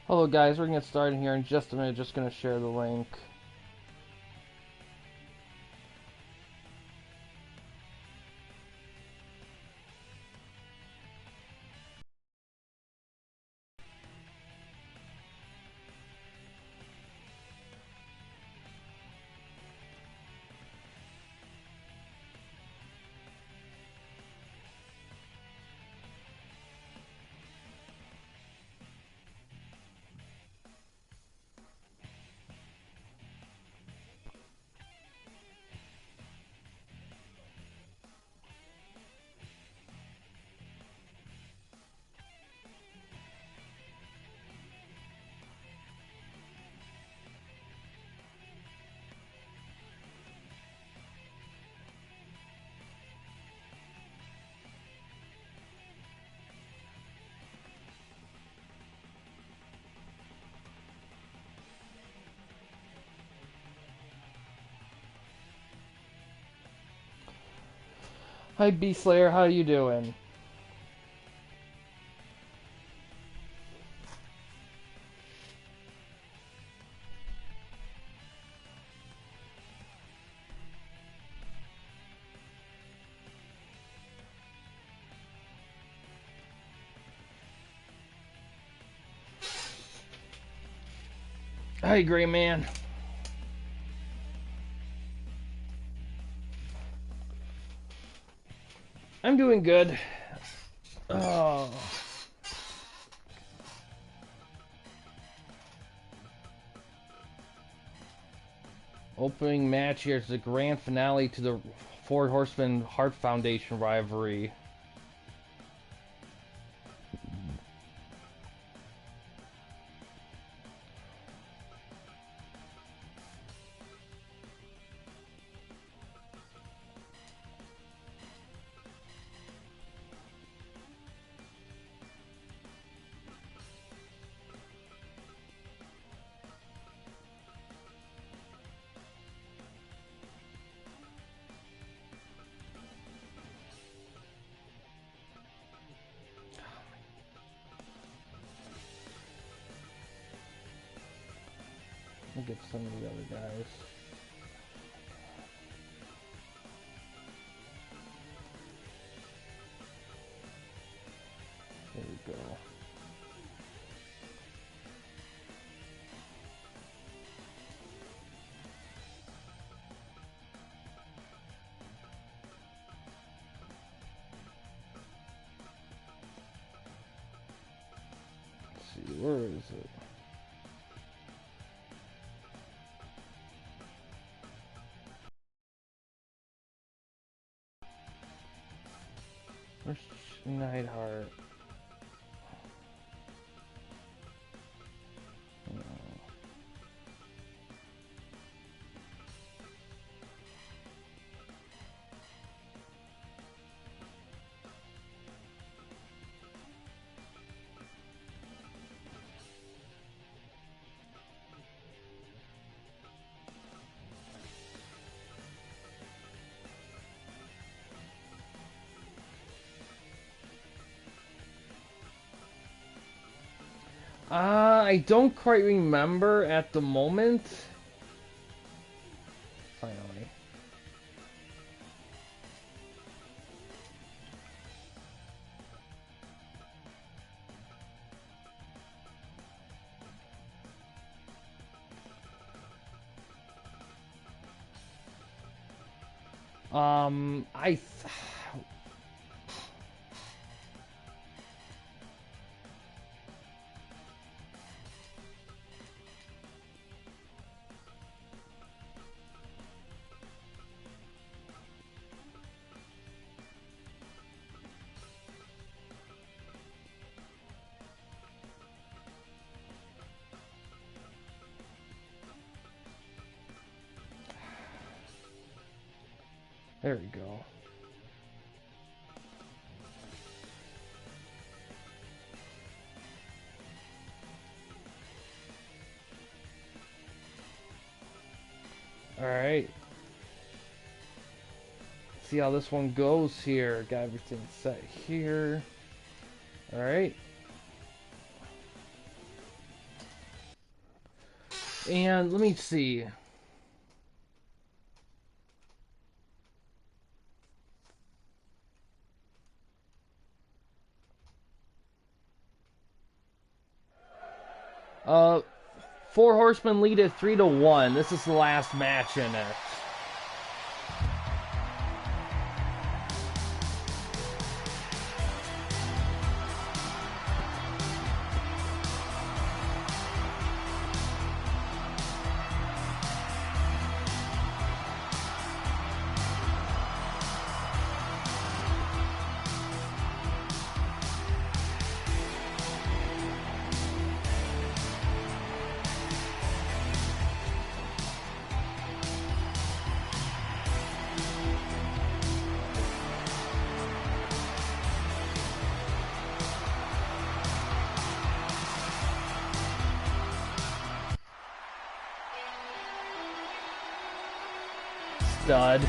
Hello guys, we're gonna get started here in just a minute, just gonna share the link. Hi B Slayer, how you doing? Hi Gray Man. I'm doing good. Oh. Opening match here is the grand finale to the Four Horsemen Heart Foundation rivalry. I'll get some of the other guys. There we go. Let's see, where is it? Where's Neidhart? I don't quite remember at the moment. Finally. I There we go. Alright. See how this one goes here. Got everything set here. Alright. And let me see. Four Horsemen lead at 3-1. This is the last match in it. Stud.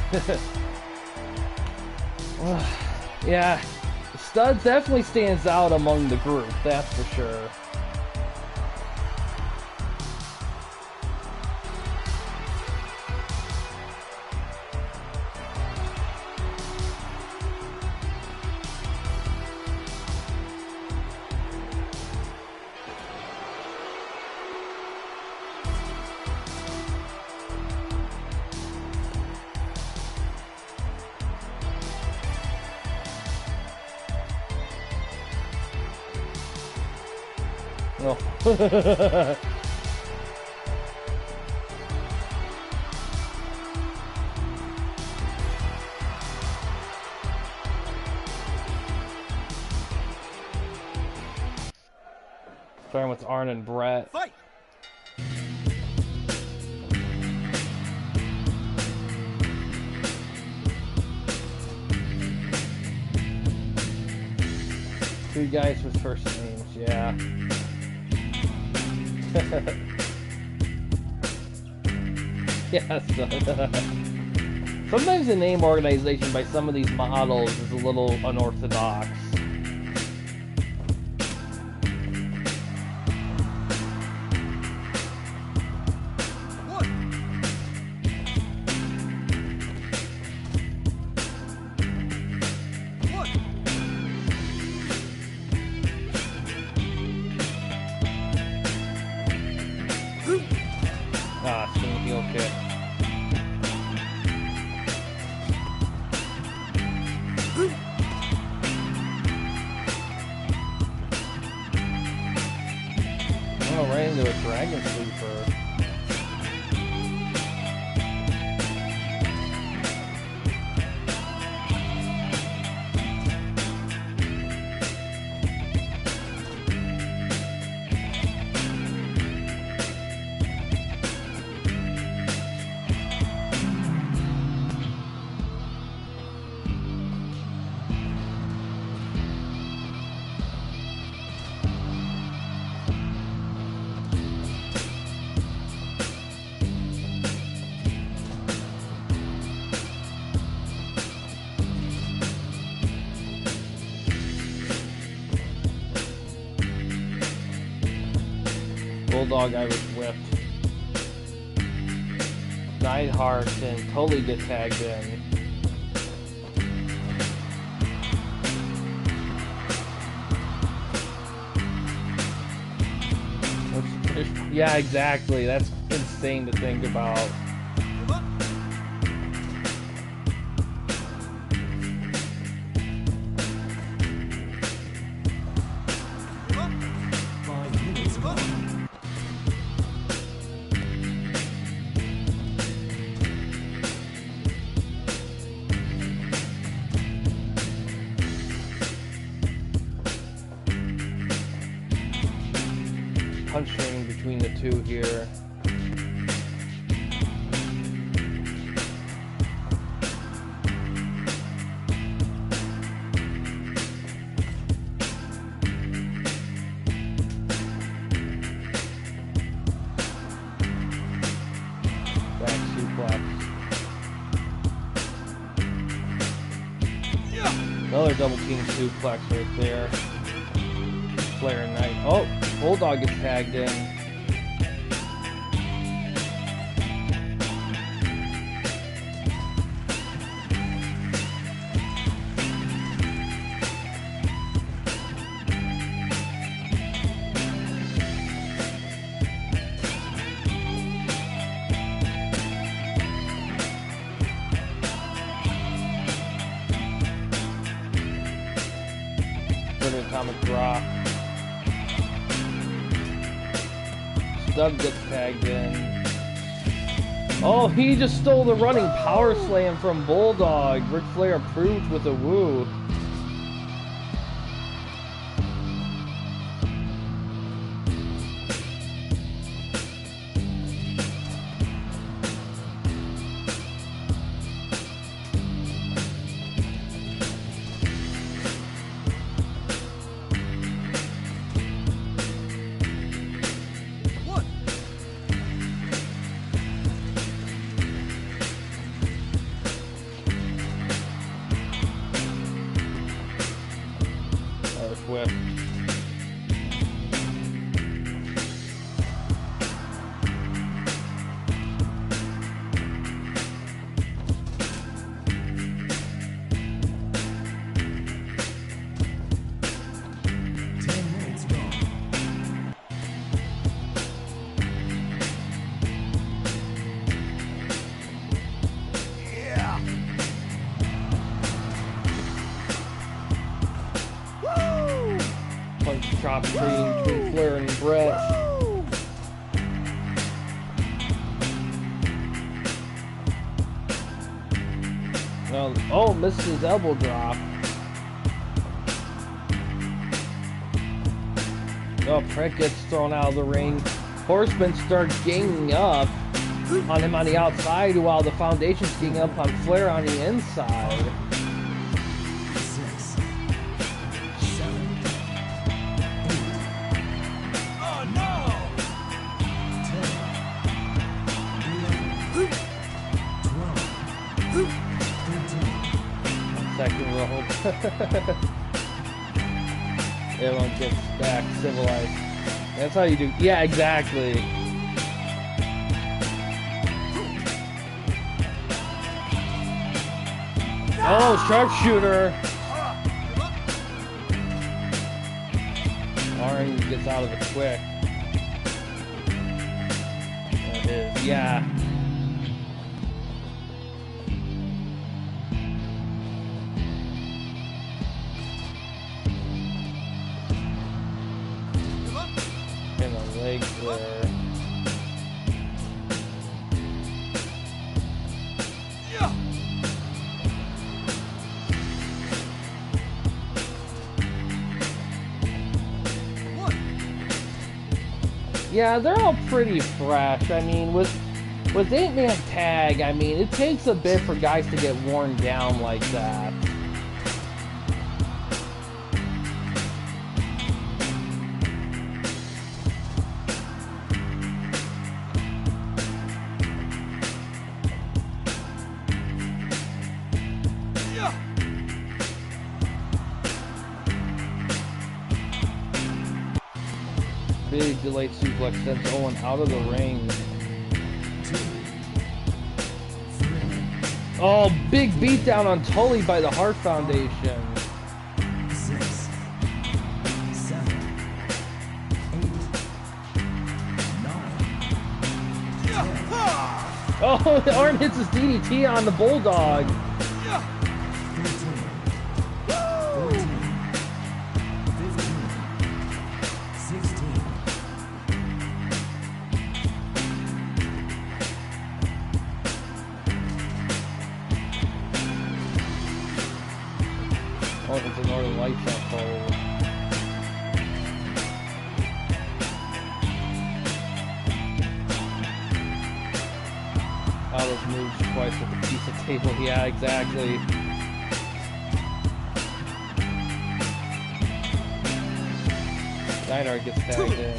Yeah, Stud definitely stands out among the group, that's for sure. No. Starting with Arn and Brett. Fight! Two guys with first names, yeah. Yes. Sometimes the name organization by some of these models is a little unorthodox. Ah, it's gonna be okay. Oh, right into a dragon sleeper. Bulldog, I was whipped. Neidhart and totally get tagged in. Yeah, exactly. That's insane to think about. Punching between the two here. Back suplex. Another double team suplex right there. Flair and Knight. Oh, Bulldog gets tagged in. drop. Stub gets tagged in. Oh, he just stole the running power slam from Bulldog. Ric Flair approved with a woo. Whip. Chop between Flair and Brett. No, oh, missed his elbow drop. Oh, Brett gets thrown out of the ring. Horsemen start ganging up on him on the outside while the Foundation's ganging up on Flair on the inside. Second rope. Everyone gets back civilized. That's how you do. Yeah, exactly. Oh, sharpshooter. Orange gets out of it quick. There it is. Yeah. Legs there. Yeah, they're all pretty fresh. I mean, with 8-man tag, I mean, it takes a bit for guys to get worn down like that. Big delayed suplex sends Owen out of the ring. Oh, big beatdown on Tully by the Hart Foundation. 6, 7, 8, 9. Oh, Arn hits his DDT on the Bulldog. 13, 14, 15, 16. Oh, it's a Northern Lights on forward. Alice moves twice with a piece of table. Yeah, exactly. Steinhardt gets tagged in.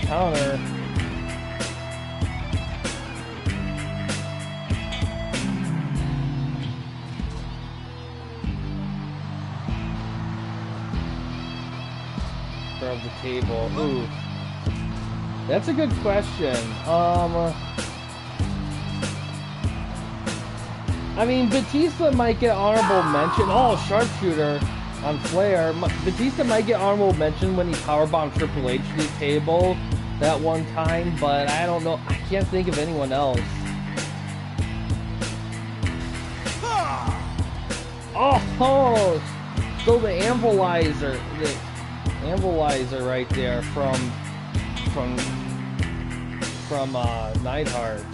Counter. Of the table. Ooh. That's a good question. I mean, Batista might get honorable mention. Oh, sharpshooter on Flair. Batista might get honorable mention when he powerbombed Triple H to the table. that one time, but I don't know. I can't think of anyone else. Oh, so the Anvilizer right there from Neidhart.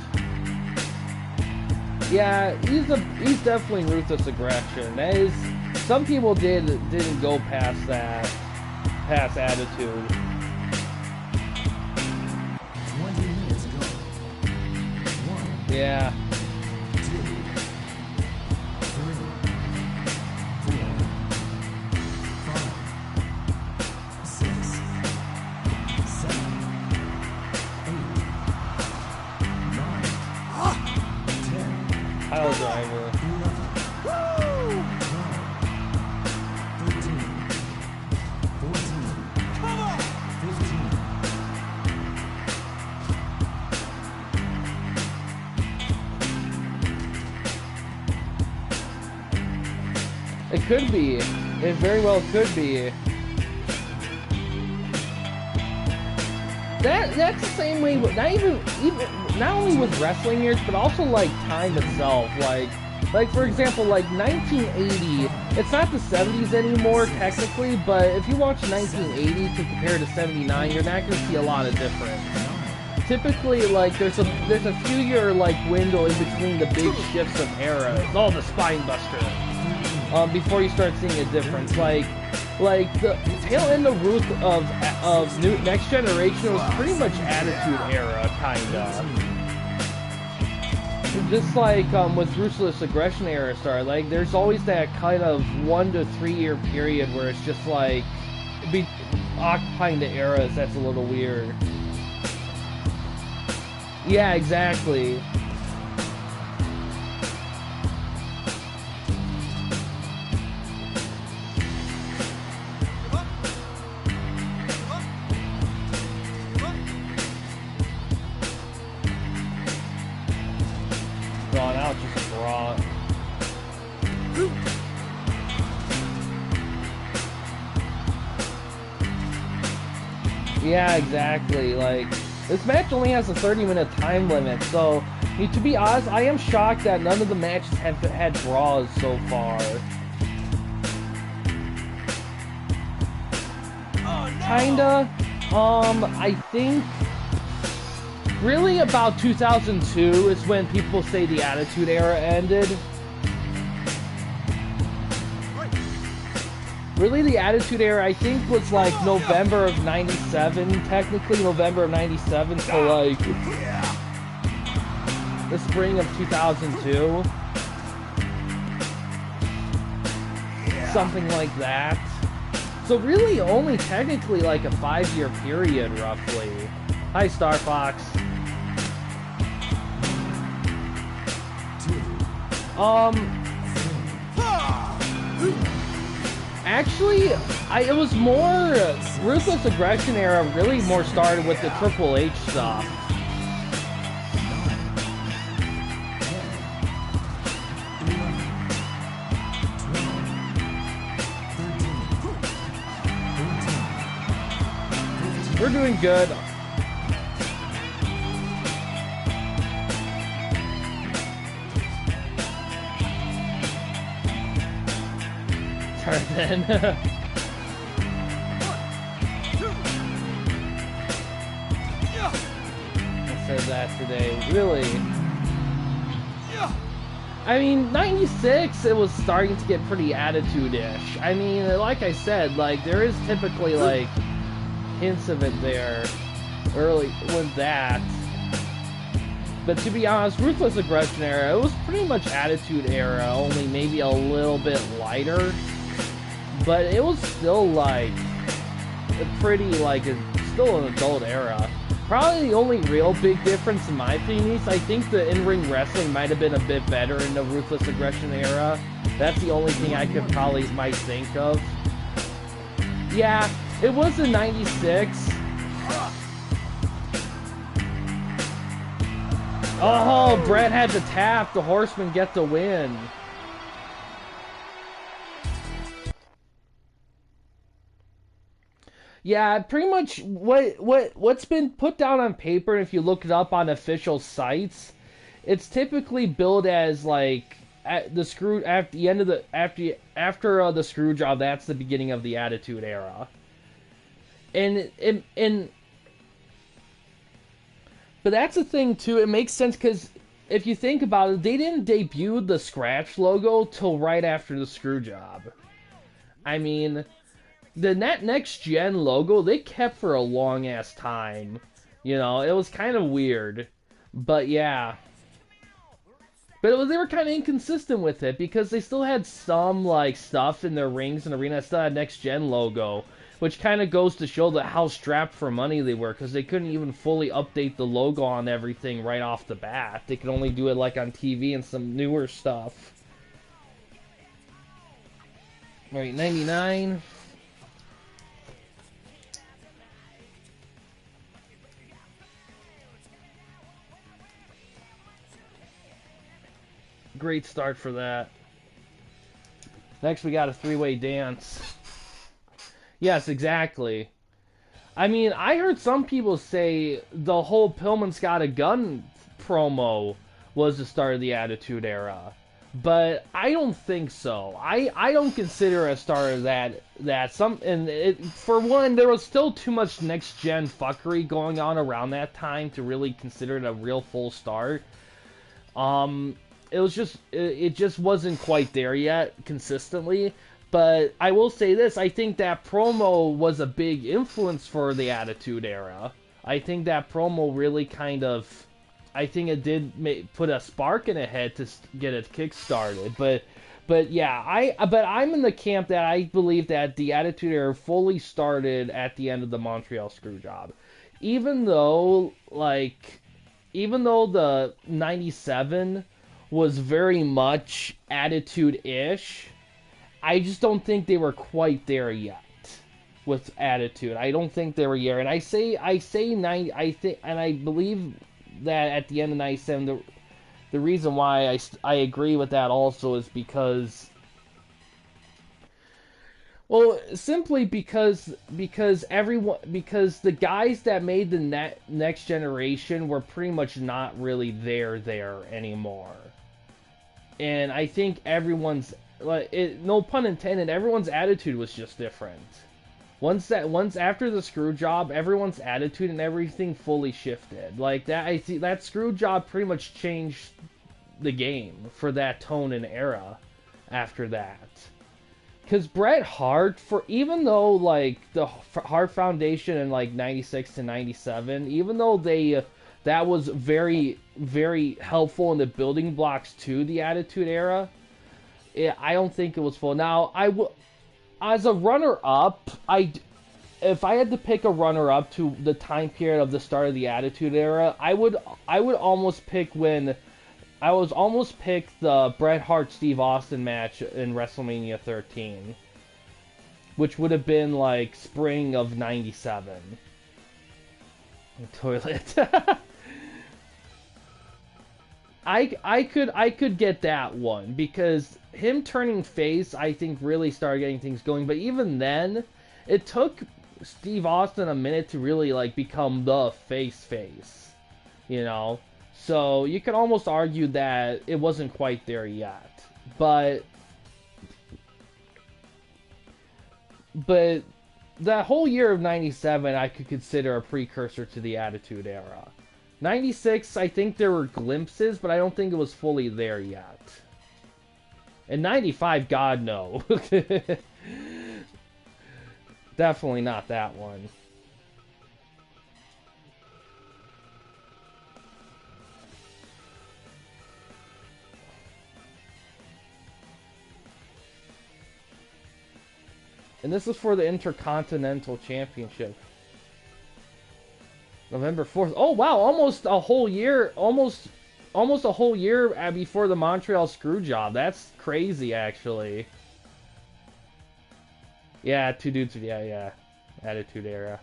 Yeah, he's definitely ruthless aggression. That is, some people didn't go past that, past attitude. 20 minutes ago. 1, Yeah. 2, 3, 4, 5, 6, 7, 8, 9, 10, Pile driver. 13, 14, 15. It could be. It very well could be. That's the same way. Not even not only with wrestling years, but also like time itself. Like for example, like 1980. It's not the 70s anymore technically, but if you watch 1980 to compare to 79, you're not gonna see a lot of difference. Typically, like there's a few year like window in between the big shifts of eras. Oh, the spine buster. Before you start seeing a difference, like the tail end of Next Generation was pretty much Attitude Era, kinda. Just like with Ruthless Aggression Era start, like there's always that kind of 1 to 3 year period where it's just like occupying the eras. That's a little weird. Yeah, exactly. Drawn out, just draw. Yeah, exactly. Like, this match only has a 30-minute time limit, so to be honest, I am shocked that none of the matches have had draws so far. Kinda. I think really about 2002 is when people say the Attitude Era ended. Really, the Attitude Era, I think, was like November of 97, technically November of 97 to like the spring of 2002. Something like that. So really only technically like a 5-year period, roughly. Hi, Star Fox. Actually, it was more Ruthless Aggression Era. Really, more started with the Triple H stuff. We're doing good. Then. I said that today. Really? I mean, 96, it was starting to get pretty attitude-ish. I mean, like I said, like, there is typically, like, hints of it there early with that. But to be honest, Ruthless Aggression Era, it was pretty much Attitude Era, only maybe a little bit lighter. But it was still like still an adult era. Probably the only real big difference in my opinion is I think the in-ring wrestling might have been a bit better in the Ruthless Aggression Era. That's the only thing I could might think of. Yeah, it was in 96. Oh, Brett had to tap. The Horsemen get the win. Yeah, pretty much what's been put down on paper, if you look it up on official sites, it's typically billed as like at the screw at the end of the after the screw job. That's the beginning of the Attitude Era, and but that's the thing too. It makes sense because if you think about it, they didn't debut the Scratch logo till right after the screw job. I mean, the next gen logo they kept for a long ass time. You know, it was kind of weird, but yeah. But they were kind of inconsistent with it because they still had some like stuff in their rings and arena that still had next gen logo, which kind of goes to show that how strapped for money they were because they couldn't even fully update the logo on everything right off the bat. They could only do it like on TV and some newer stuff. All right, 99. Great start for that. Next, we got a three-way dance. Yes, exactly. I mean, I heard some people say the whole Pillman's Got a Gun promo was the start of the Attitude Era. But I don't think so. I don't consider a start of that some and it, for one, there was still too much next gen fuckery going on around that time to really consider it a real full start. It was just it just wasn't quite there yet consistently. But I will say this, I think that promo was a big influence for the Attitude Era. I think that promo really kind of, I think it did put a spark in it head to get it kick-started. But yeah, I'm in the camp that I believe that the Attitude Era fully started at the end of the Montreal Screwjob. Even though the 97 was very much Attitude-ish, I just don't think they were quite there yet with Attitude. I don't think they were there, and I say 90. I think, and I believe that at the end of 97, the reason why I agree with that also is because, well, simply because the guys that made the next generation were pretty much not really there anymore, and I think everyone's. No pun intended, everyone's attitude was just different. Once after the screw job, everyone's attitude and everything fully shifted. Like that, I see that screw job pretty much changed the game for that tone and era after that. Because Bret Hart, even though like the Hart Foundation in like 96 to 97, even though that was very, very helpful in the building blocks to the Attitude Era, I don't think it was full. Now, as a runner-up, if I had to pick a runner-up to the time period of the start of the Attitude Era, I would almost pick the Bret Hart Steve Austin match in WrestleMania 13, which would have been like spring of 97. Toilet. I could get that one because him turning face, I think, really started getting things going. But even then, it took Steve Austin a minute to really like become the face, you know. So you could almost argue that it wasn't quite there yet. But that whole year of 97, I could consider a precursor to the Attitude Era. 96, I think there were glimpses, but I don't think it was fully there yet. And 95, God no. Definitely not that one. And this is for the Intercontinental Championship. November 4th. Oh wow, almost a whole year, almost a whole year before the Montreal Screwjob. That's crazy, actually. Yeah, two dudes. Yeah. Attitude Era.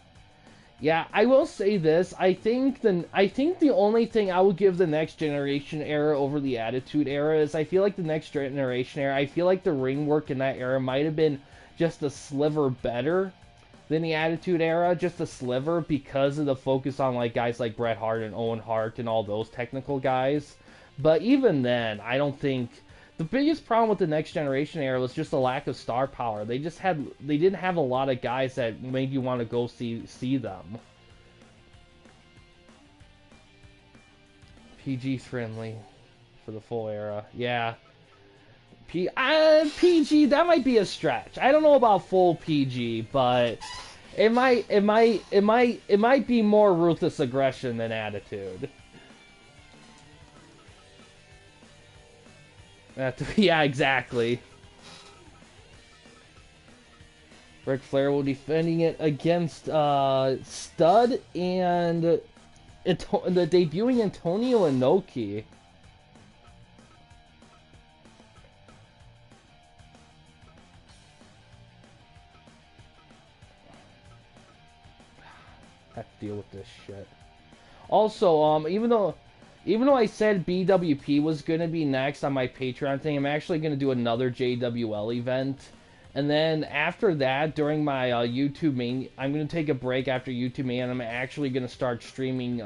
Yeah, I will say this. I think the only thing I would give the Next Generation Era over the Attitude Era is I feel like the Next Generation Era, I feel like the ring work in that era might have been just a sliver better than the Attitude Era, just a sliver, because of the focus on like guys like Bret Hart and Owen Hart and all those technical guys. But even then, I don't think the biggest problem with the Next Generation era was just a lack of star power. They didn't have a lot of guys that made you want to go see them. PG friendly for the full era, yeah. PG, that might be a stretch. I don't know about full PG, but it might be more ruthless aggression than attitude. Yeah, exactly. Ric Flair will be defending it against Stud and the debuting Antonio Inoki. I have to deal with this shit. Also, even though I said BWP was gonna be next on my Patreon thing, I'm actually gonna do another JWL event, and then after that, during my YouTube main, I'm gonna take a break after YouTube main, and I'm actually gonna start streaming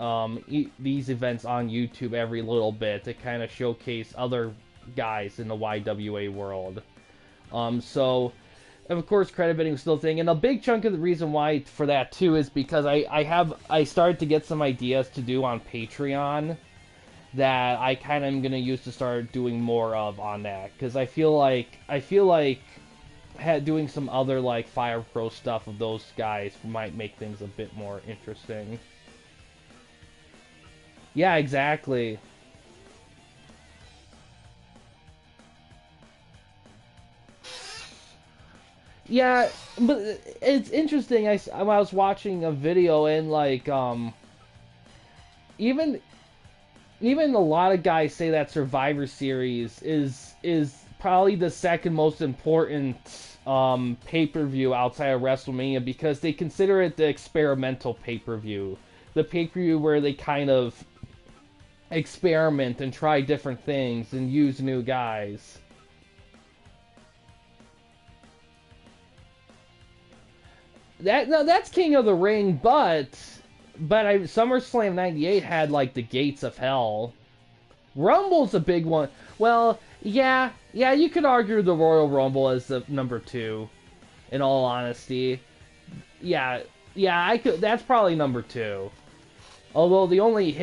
these events on YouTube every little bit to kind of showcase other guys in the YWA world. So. And of course, credit bidding is still a thing, and a big chunk of the reason why for that too is because I started to get some ideas to do on Patreon that I kind of am gonna use to start doing more of on that, because I feel like doing some other like Fire Pro stuff of those guys might make things a bit more interesting. Yeah, exactly. Yeah, but it's interesting. I was watching a video, and like even a lot of guys say that Survivor Series is probably the second most important pay-per-view outside of WrestleMania, because they consider it the experimental pay-per-view, the pay-per-view where they kind of experiment and try different things and use new guys. That's King of the Ring, but SummerSlam '98 had like the Gates of Hell. Rumble's a big one. Well, yeah, you could argue the Royal Rumble as the number 2. In all honesty, yeah, I could. That's probably number 2. Although the only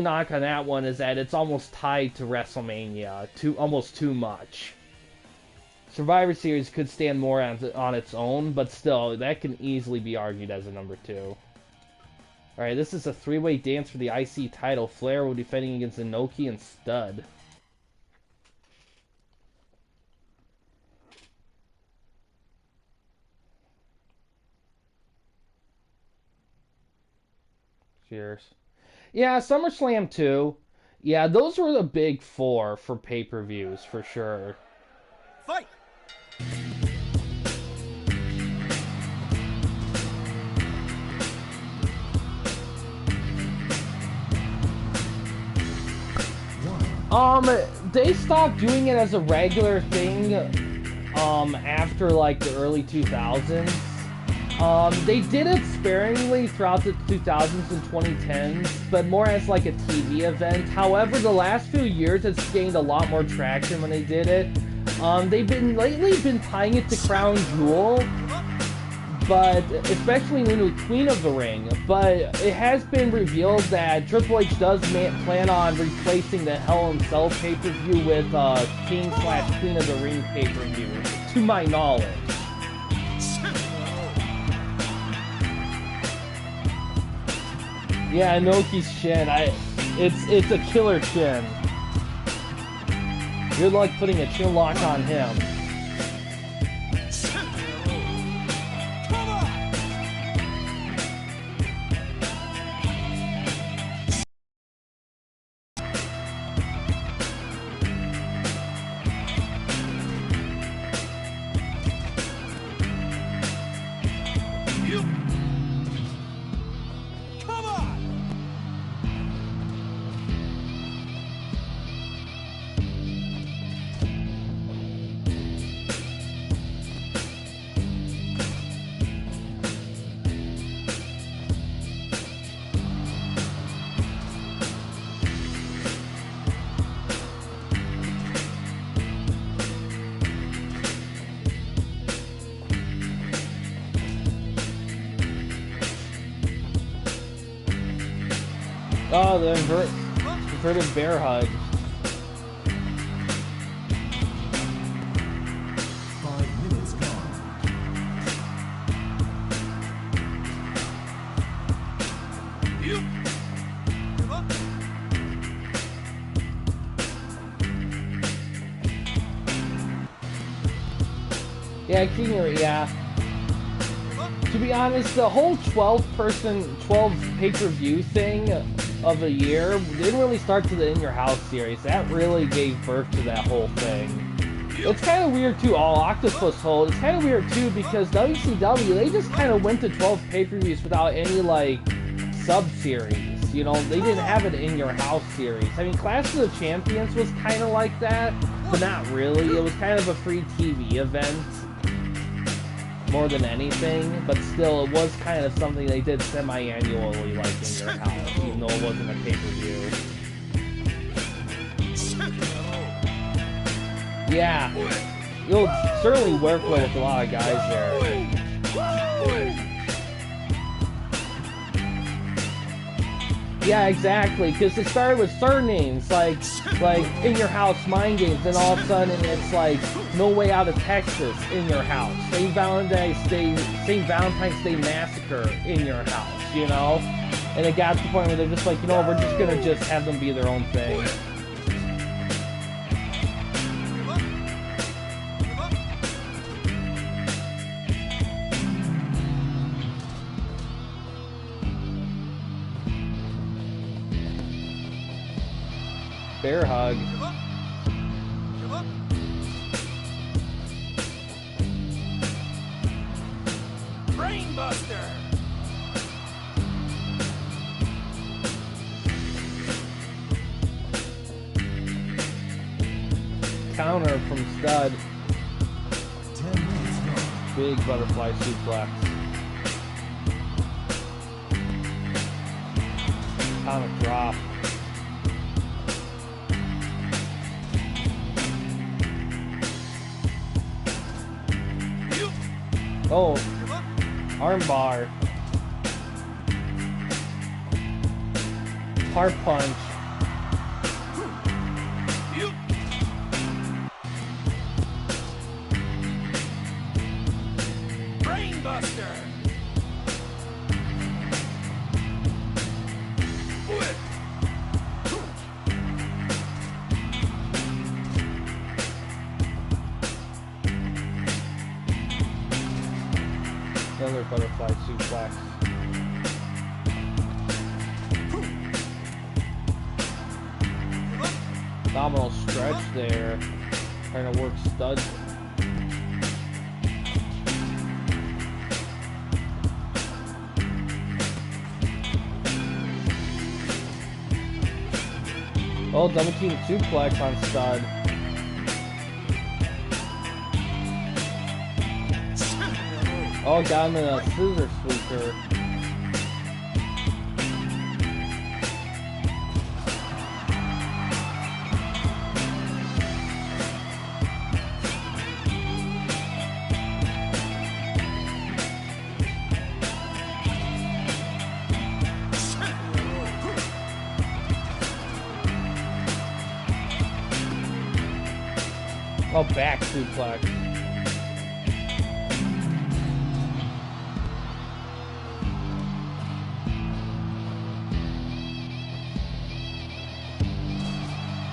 knock on that one is that it's almost tied to WrestleMania, almost too much. Survivor Series could stand more on its own, but still, that can easily be argued as a number 2. Alright, this is a 3-way dance for the IC title. Flair will be defending against Inoki and Stud. Cheers. Yeah, SummerSlam 2. Yeah, those were the big 4 for pay-per-views, for sure. Fight! They stopped doing it as a regular thing, after, like, the early 2000s. They did it sparingly throughout the 2000s and 2010s, but more as, like, a TV event. However, the last few years, it's gained a lot more traction when they did it. They've lately been tying it to Crown Jewel, but especially in the new Queen of the Ring. But it has been revealed that Triple H does plan on replacing the Hell in Cell pay-per-view with King/Queen of the Ring pay-per-view, to my knowledge. Yeah, Inoki's chin. It's a killer chin. Good luck putting a chin lock on him. Oh, the inverted bear hug. 5 minutes gone. Yeah, yeah. To be honest, the whole 12 pay-per-view thing of the year didn't really start to the In Your House series. That really gave birth to that whole thing. It's kind of weird too, all Octopus Hold. It's kind of weird too because WCW, they just kind of went to 12 pay-per-views without any, like, sub-series. You know, they didn't have an In Your House series. I mean, Clash of the Champions was kind of like that, but not really. It was kind of a free TV event more than anything, but still, it was kind of something they did semi-annually, like In Your House, even though it wasn't a pay-per-view. Yeah, you'll certainly work well with a lot of guys there. Yeah, exactly, because it started with surnames, like In Your House Mind Games, then all of a sudden it's like No Way Out of Texas, In Your House, St. Valentine's Day Massacre, In Your House, you know? And it got to the point where they're just like, you know, we're just gonna just have them be their own thing. Bear hug. Brainbuster. Counter from Stud. 10 minutes gone. Big butterfly suplex. Atomic drop. Oh, armbar. Heart punch. Brainbuster. Another butterfly suplex. Abdominal stretch there. Trying to work Stud. Oh, double team suplex on Stud. Oh, got him in a scissor sweeper. Oh, back suplex.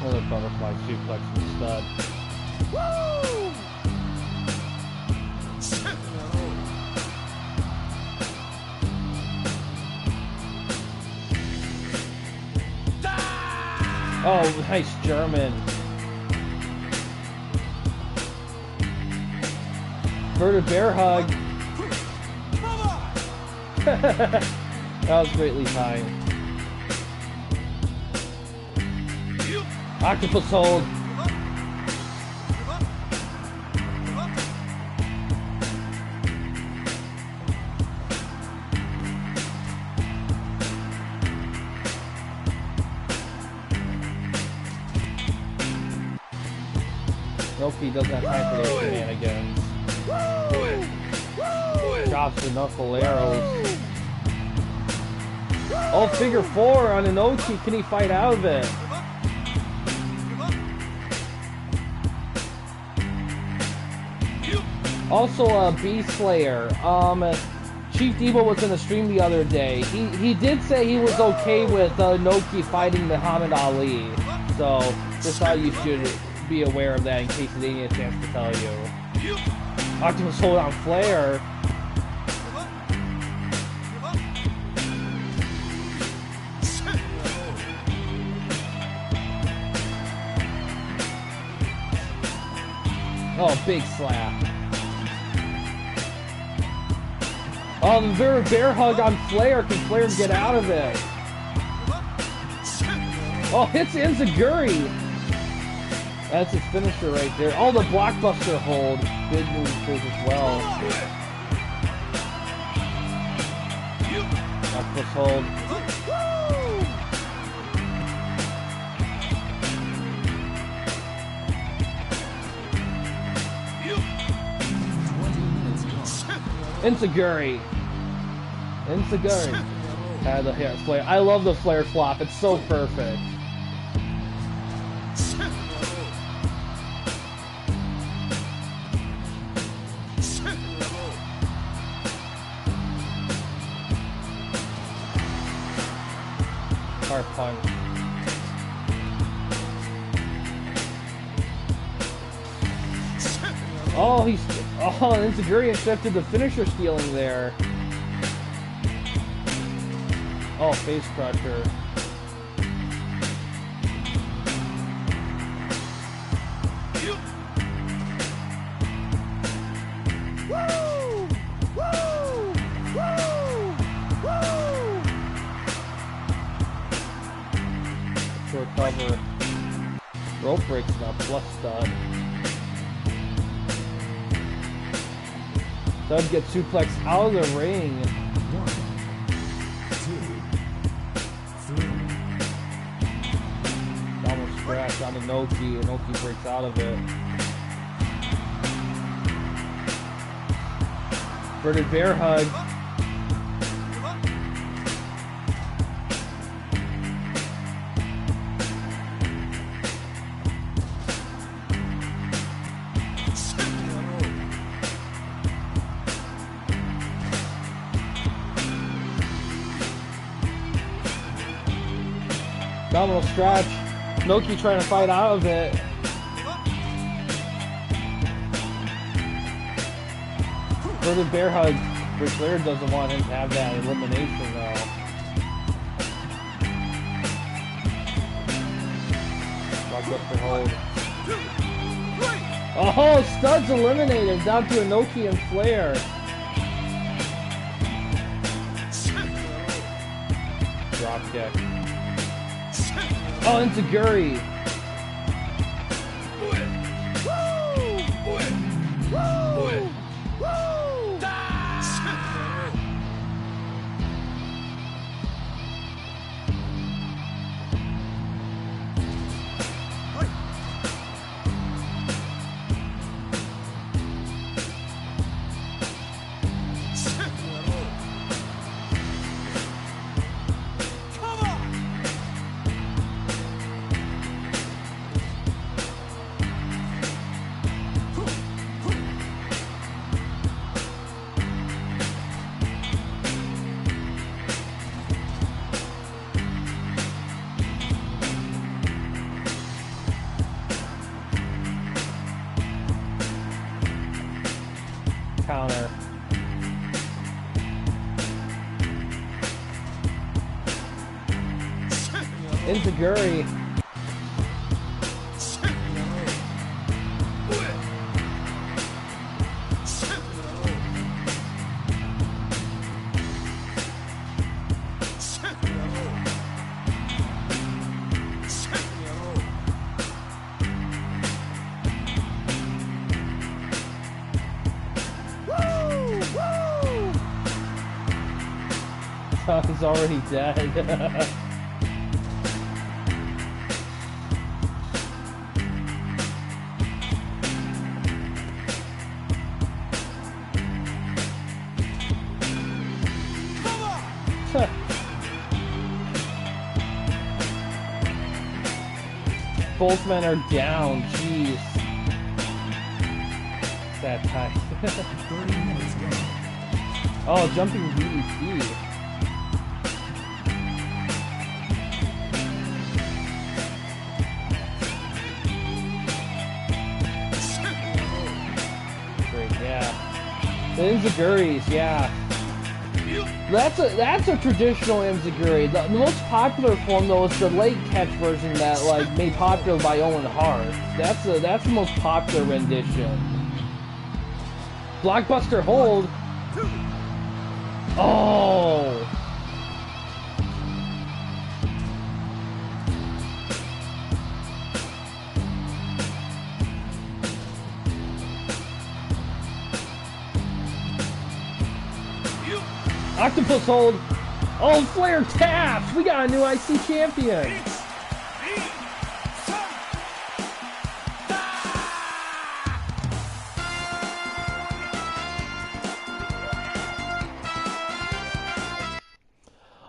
Another butterfly suplex from Stud. Woo! Oh, nice German. Inverted bear hug. That was greatly timed. Octopus hold. Noki doesn't have time for those shenanigans. Drops the knuckle arrows. Oh, figure four on an Oki. Can he fight out of it? Also, Beast Slayer. Chief Debo was in a stream the other day. He did say he was okay with Noki fighting Muhammad Ali. So, just thought you should be aware of that in case they need a chance to tell you. Octopus hold on Flair. Oh, big slap. Oh, the bear hug on Flair. Can Flair get out of it? Oh, hits Enziguri. That's his finisher right there. Oh, the blockbuster hold. Good move as well. Octopus hold. Enziguri. The hair flare. I love the flare flop. It's so perfect. Hard punch. Oh, Enziguri accepted the finisher stealing there. Oh, face crusher. Woo! Woo! Woo! Woo! Short cover. Rope breaks now, plus stud. Stud gets suplexed out of the ring. 1, 2, 3. Almost scratch on Inoki, and Inoki breaks out of it. Inverted bear hug. Abdominal stretch. Noki trying to fight out of it. Inverted bear hug. Ric Flair doesn't want him to have that elimination though. Blockbuster hold. Oh, Stud's eliminated down to Inoki and Flair. Drop kick. Oh, Enziguri. Counter. Enziguri. He's already dead. both men are down. Jeez. That tight. 30 minutes game. Oh, jumping DDT. Great, yeah. The Enziguris, yeah. That's a traditional Enziguri. The most popular form though is the late catch version that like made popular by Owen Hart. That's the most popular rendition. Blockbuster hold. Oh. Octopus hold. Oh, Flair taps. We got a new IC champion.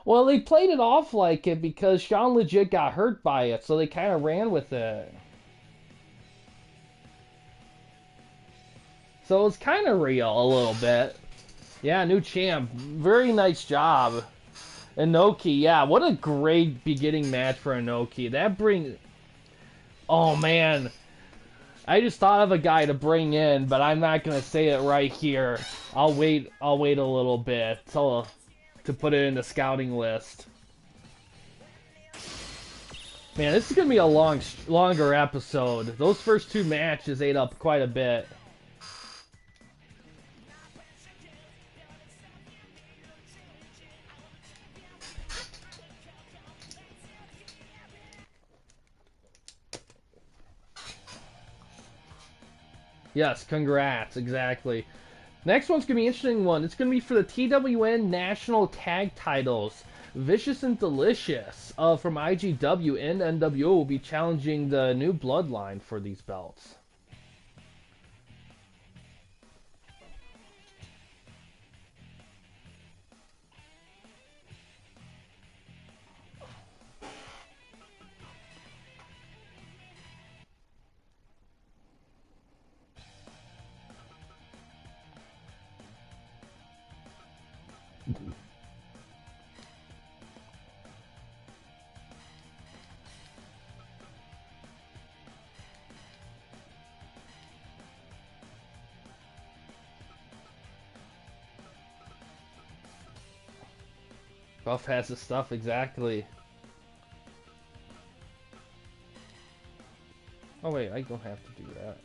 Well, they played it off like it because Sean legit got hurt by it, so they kind of ran with it. So it's kind of real a little bit. Yeah, new champ. Very nice job. Inoki, yeah, what a great beginning match for Inoki. That brings... Oh, man. I just thought of a guy to bring in, but I'm not going to say it right here. I'll wait a little bit to put it in the scouting list. Man, this is going to be a longer episode. Those first two matches ate up quite a bit. Yes, congrats, exactly. Next one's going to be an interesting one. It's going to be for the TWN National Tag Titles. Vicious and Delicious from IGW and NWO will be challenging the new Bloodline for these belts. Buff has the stuff, exactly. Oh wait, I don't have to do that.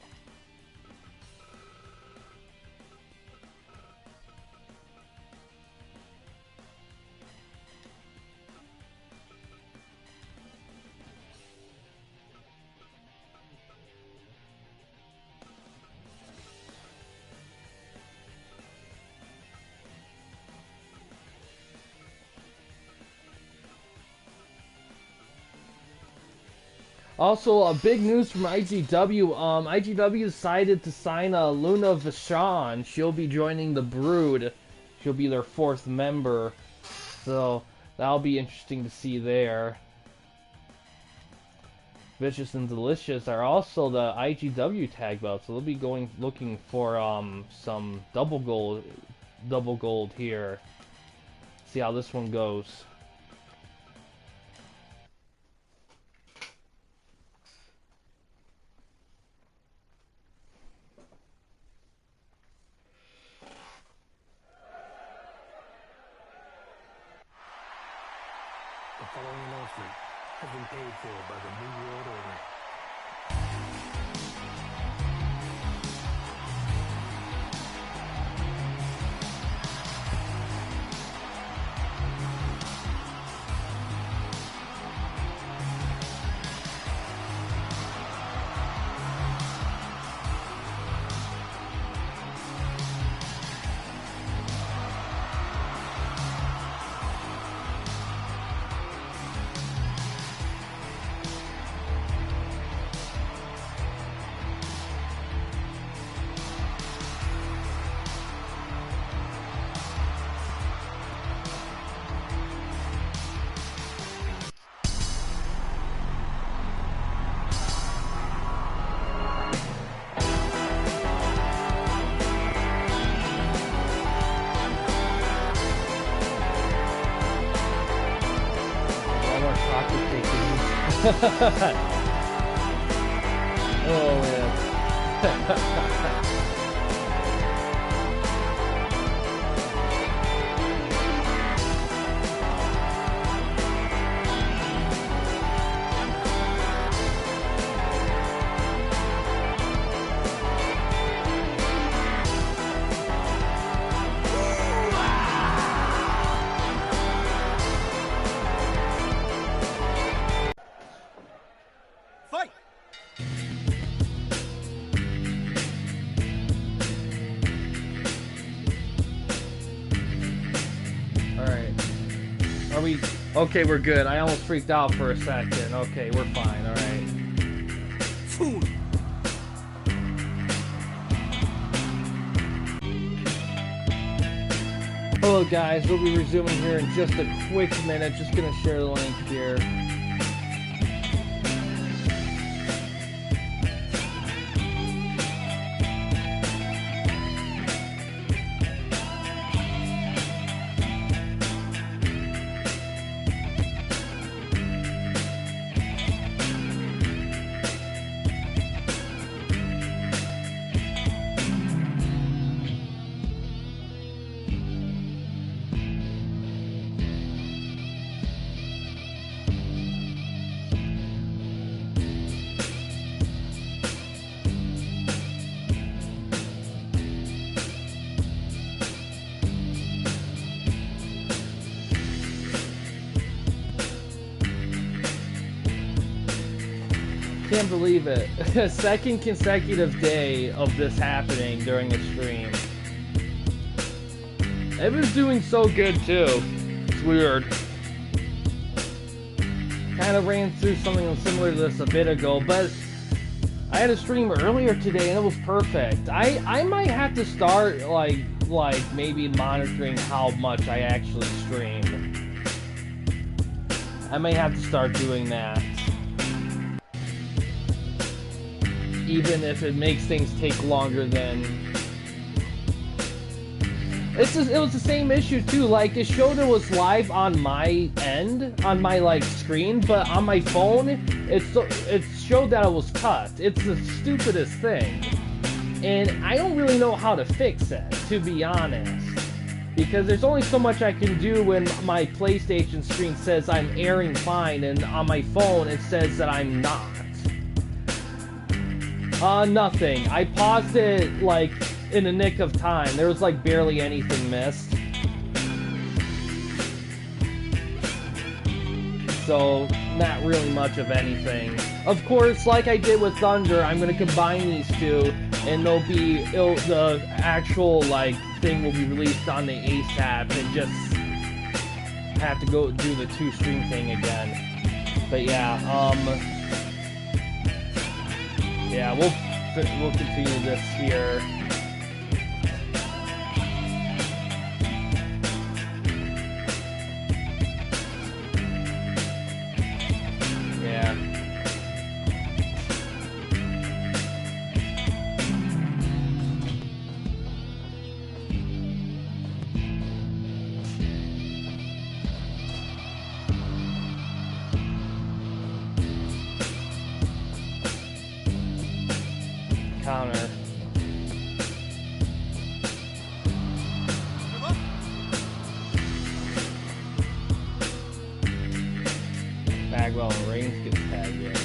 Also, big news from IGW. IGW decided to sign Luna Vachon. She'll be joining the Brood. She'll be their 4th member. So, that'll be interesting to see there. Vicious and Delicious are also the IGW tag belts. So they'll be looking for some double gold here. See how this one goes. The following announcement has been paid for by the New World Order. Oh man. Fight! Alright. Are we... Okay, we're good. I almost freaked out for a second. Okay, we're fine. Alright. Fool! Hello guys, we'll be resuming here in just a quick minute. Just gonna share the link here. Can't believe it. Second consecutive day of this happening during the stream. It was doing so good too. It's weird. Kind of ran through something similar to this a bit ago, but I had a stream earlier today and it was perfect. I might have to start like maybe monitoring how much I actually stream. I may have to start doing that. Even if it makes things take longer than... It was the same issue too, like it showed it was live on my end, on my like screen, but on my phone, it showed that it was cut. It's the stupidest thing. And I don't really know how to fix it, to be honest. Because there's only so much I can do when my PlayStation screen says I'm airing fine, and on my phone it says that I'm not. Nothing. I paused it, like, in the nick of time. There was, like, barely anything missed. So, not really much of anything. Of course, like I did with Thunder, I'm gonna combine these two, and the actual, like, thing will be released on the ASAP, and just have to go do the two-stream thing again. But yeah, yeah, we'll continue this here. Yeah. Counter. Bagwell and Reigns gets tagged in.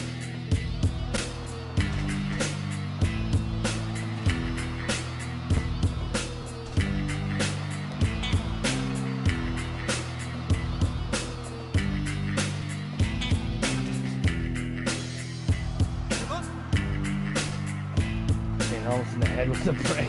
Almost in the head with the break.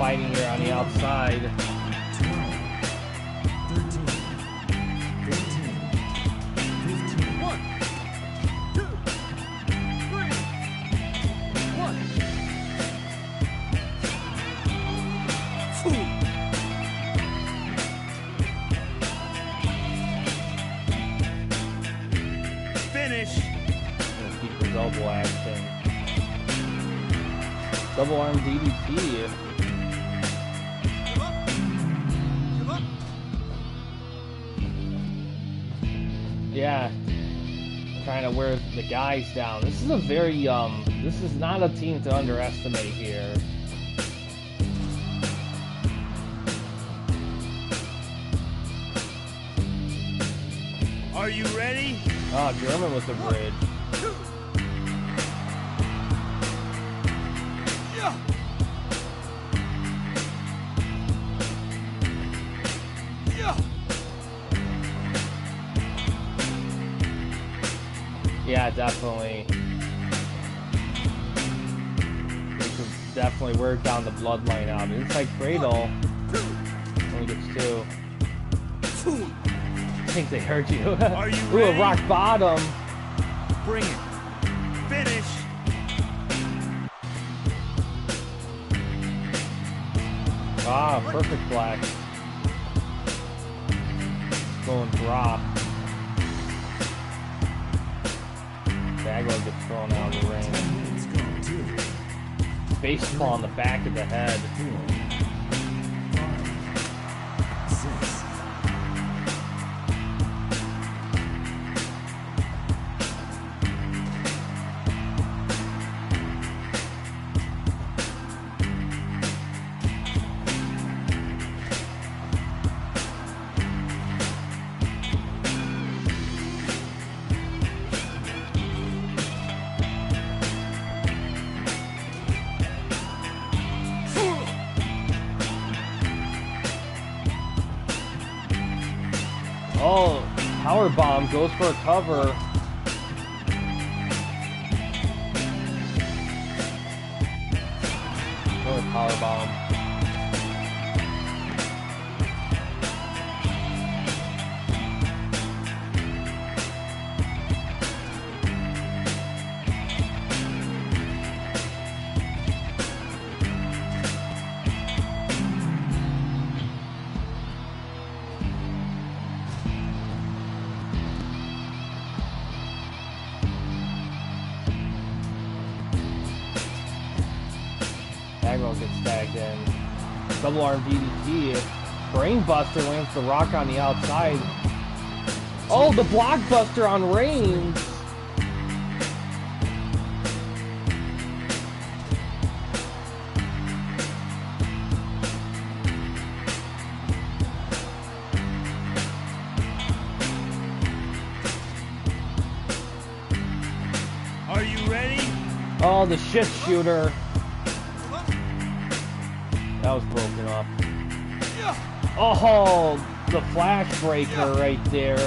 fighting here on the outside. 12, 13, 14, 15. 1, 2, 3, 1. Fool. Finish. Gonna keep the double action. Double arm DDT. Give up. Give up. Yeah. Trying to wear the guys down. This is a very, this is not a team to underestimate here. Are you ready? Oh, German with the bridge. 2. Yeah. Yeah. Yeah, definitely. We could definitely wear down the bloodline out. Inside cradle. 2. Only gets 2. Fool. I think they heard you. Are you Ooh, a ready? rock bottom. Bring it. Finish. Ah, perfect black. Going drop. Bagwell gets thrown out of the ring. 10 minutes gone. 2, Baseball on the back of the head. 4, 5, 6. Oh, power bomb goes for a cover. Another power bomb. Bagwell gets tagged in. Double arm DDT. Brainbuster lands the rock on the outside. Oh, the blockbuster on Reigns. Are you ready? Oh, the shit shooter. That was broken up. Yeah. Oh, the flash breaker right there.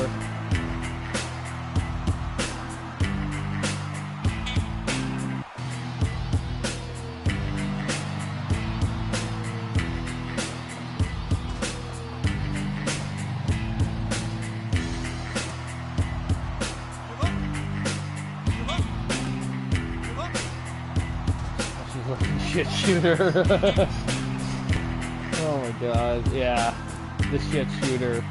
She's looking shit shooter. Oh my god, yeah. The shit shooter.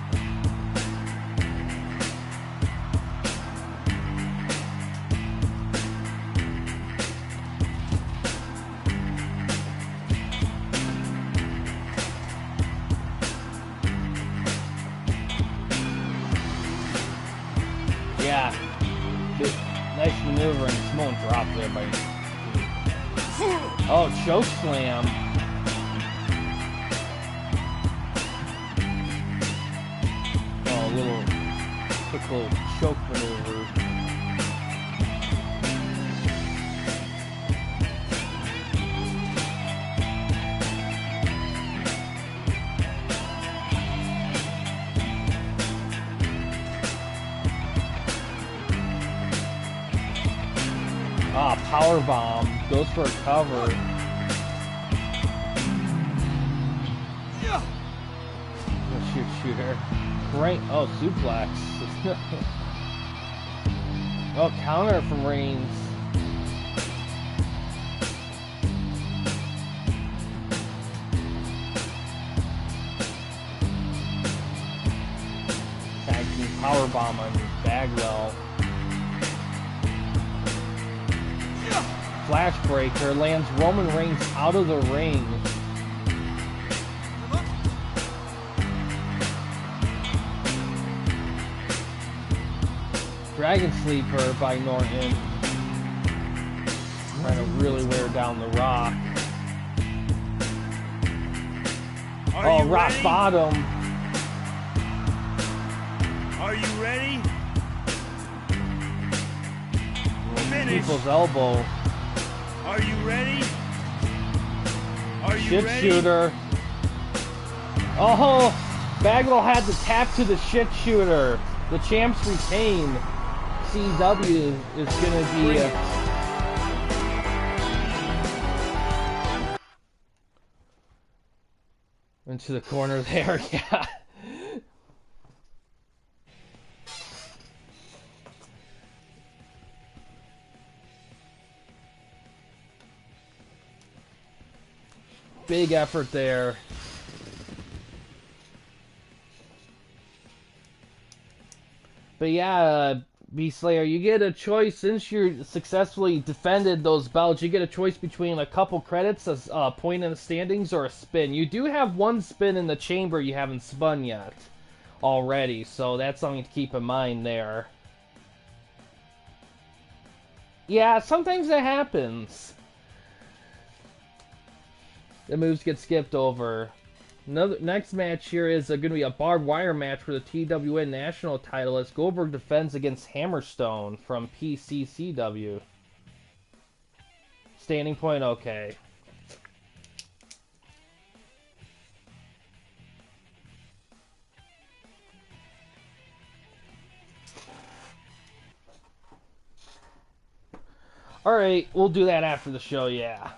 Yeah. Good. Nice maneuver and Simone dropped there by. Oh, choke slam. Quick little choke maneuver. Ah, power bomb goes for a cover. there. Great. Oh, suplex. Oh, counter from Reigns. Tag team powerbomb on Bagwell. Flash breaker lands Roman Reigns out of the ring. Dragon Sleeper by Norton. Trying to really wear down the Rock. Oh, Rock ready? Bottom. Are you ready? Finish. People's Elbow. Are you ready? Are you Shit ready? shooter. Oh, Bagwell had to tap to the shit shooter. The champs retain. CEW is gonna be into the corner there, yeah. Big effort there. But yeah, Beastslayer, you get a choice since you successfully defended those belts. You get a choice between a couple credits, a point in the standings, or a spin. You do have one spin in the chamber you haven't spun yet already, so that's something to keep in mind there. Yeah, sometimes that happens. The moves get skipped over. Next match here is going to be a barbed wire match for the TWN national title as Goldberg defends against Hammerstone from PCCW. Standing point, okay. Alright, we'll do that after the show, yeah.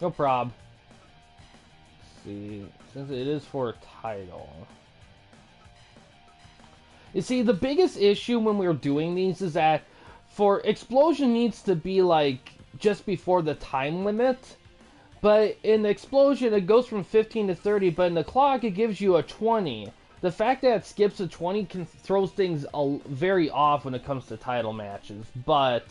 No prob. Let's see, since it is for a title. You see, the biggest issue when we were doing these is that for Explosion needs to be like just before the time limit. But in the Explosion it goes from 15 to 30, but in the clock it gives you a 20. The fact that it skips a 20 throws things very off when it comes to title matches, but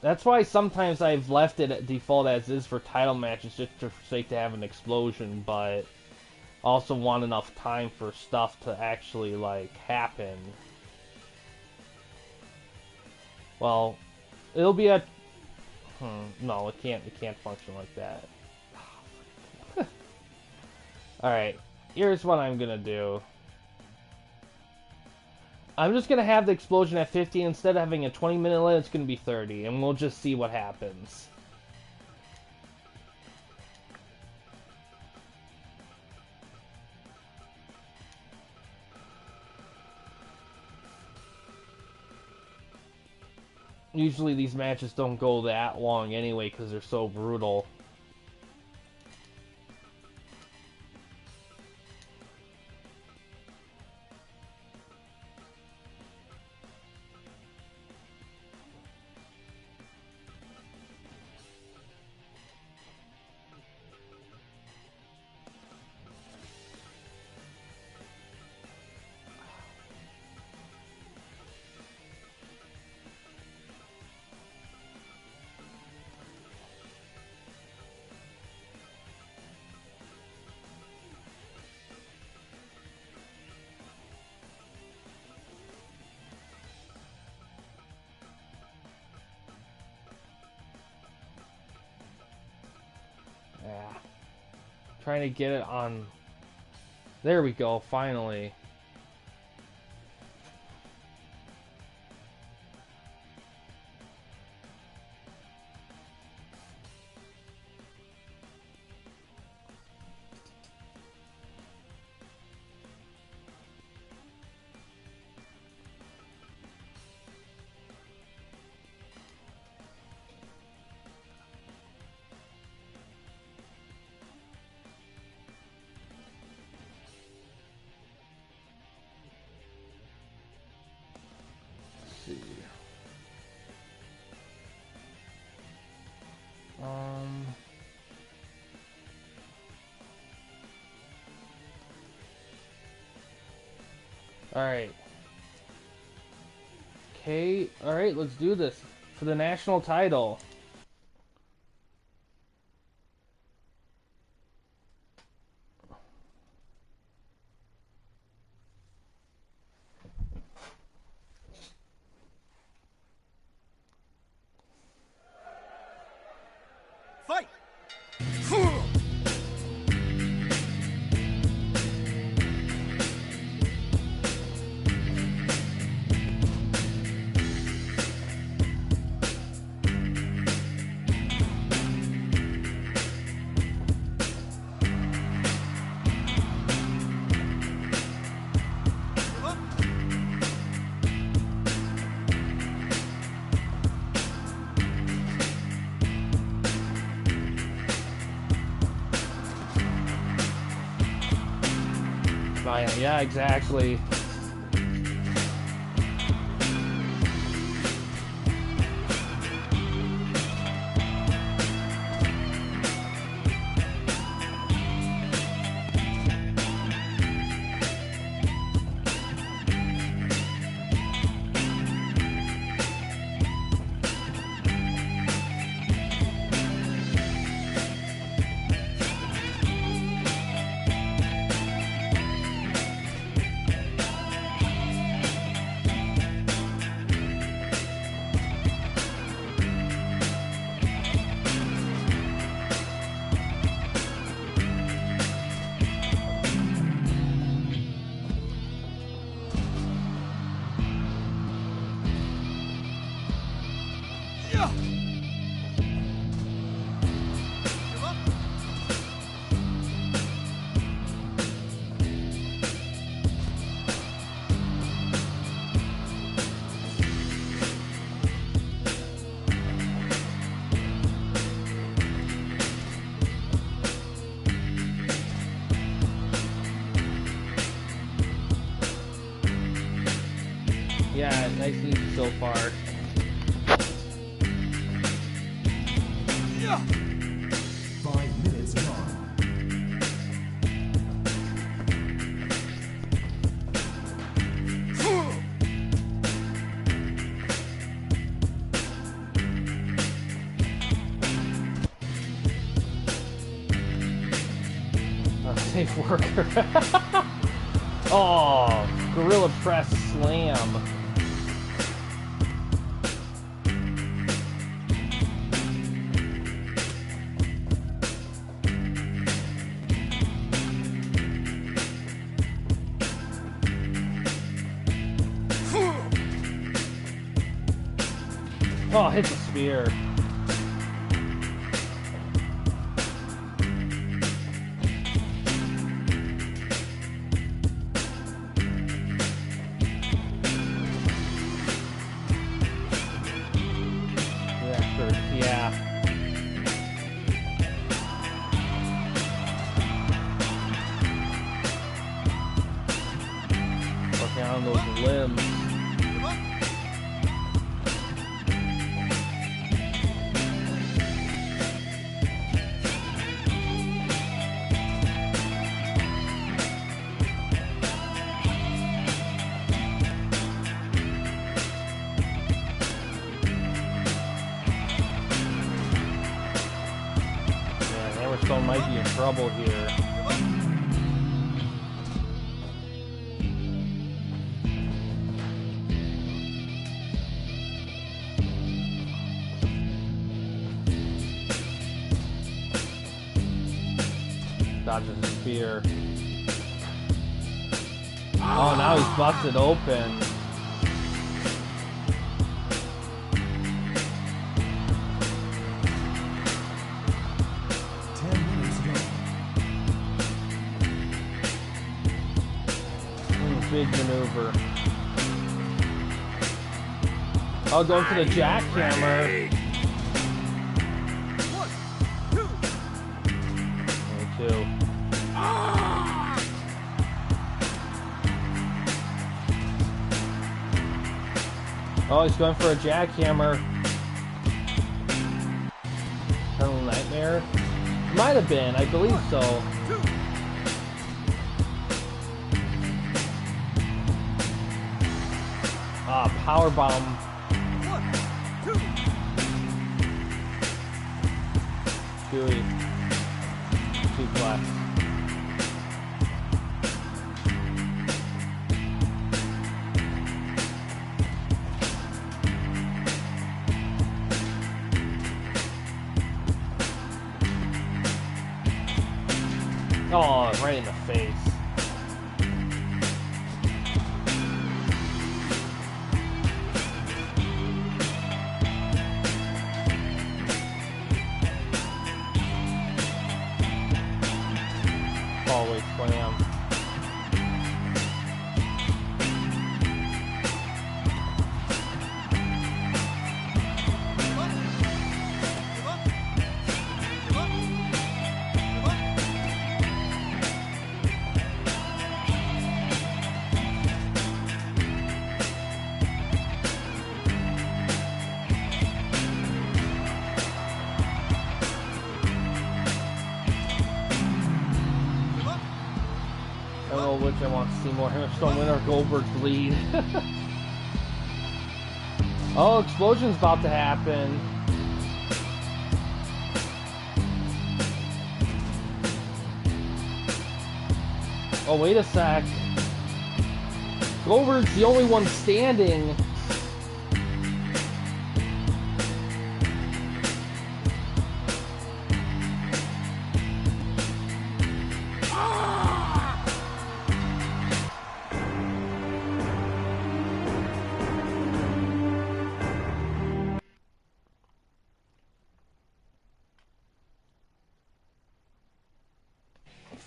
that's why sometimes I've left it at default as is for title matches, just for sake to have an explosion, but also want enough time for stuff to actually, like, happen. Well, it'll be a... no, it can't function like that. Alright, here's what I'm gonna do. I'm just gonna have the explosion at 15 instead of having a 20-minute limit. It's gonna be 30, and we'll just see what happens. Usually these matches don't go that long anyway because they're so brutal. Yeah. Trying to get it on... There we go, finally. Alright. Okay, alright, let's do this. For the national title. Fight! Yeah, exactly. Yeah, nice and easy so far. Yeah. 5 minutes gone. Safe worker. Oh, gorilla press slam. Oh, hits a spear. Yeah. Working on those limbs. Hammerstone might be in trouble here. Dodges the spear. Oh, now he's busted open. Big maneuver. Oh, going for the jackhammer. 22. Oh, he's going for a jackhammer. Eternal Nightmare? Might have been, I believe so. power bomb. 1, 2. Gooey. Suplex. Oh, right in the face. Always slam. I don't know which I want to see more. Hammerstone win or Goldberg bleed. Oh, explosion's about to happen. Oh, wait a sec. Goldberg's the only one standing.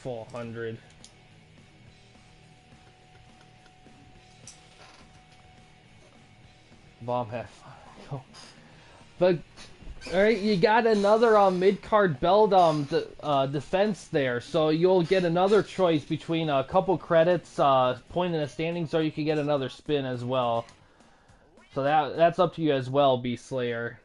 Full 100. Bomb half. But alright, you got another mid-card belt defense there, so you'll get another choice between a couple credits, point in the standings, or you could get another spin as well. So that's up to you as well, Beast Slayer.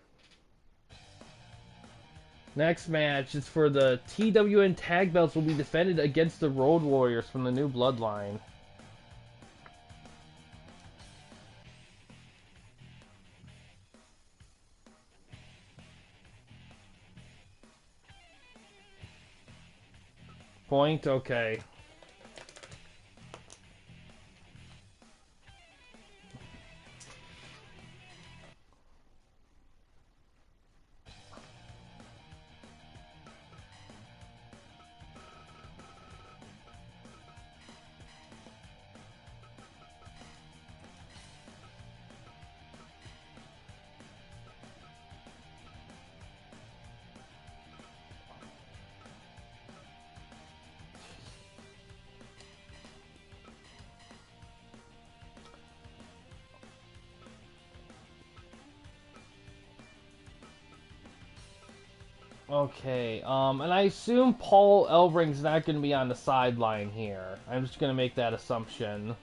Next match is for the TWN tag belts, will be defended against the Road Warriors from the New Bloodline. Point, okay. Okay, and I assume Paul Elring's not going to be on the sideline here. I'm just going to make that assumption.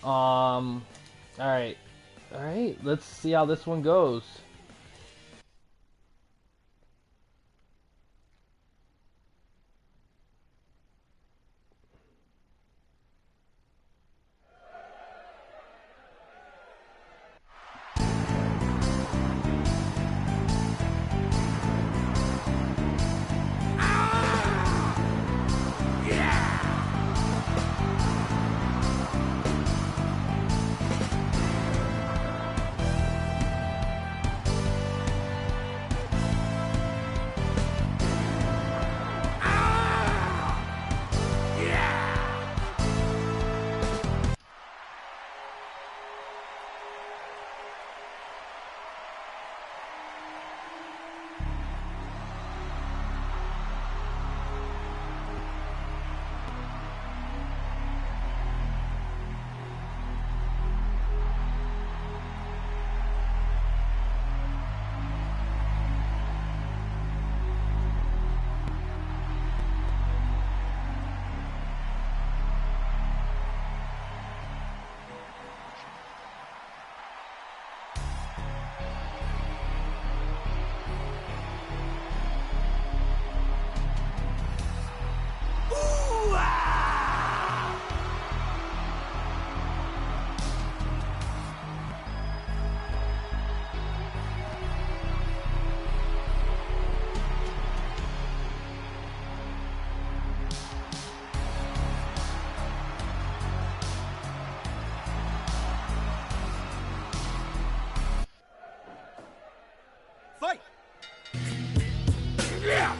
Alright. Alright, let's see how this one goes. fight! Yeah!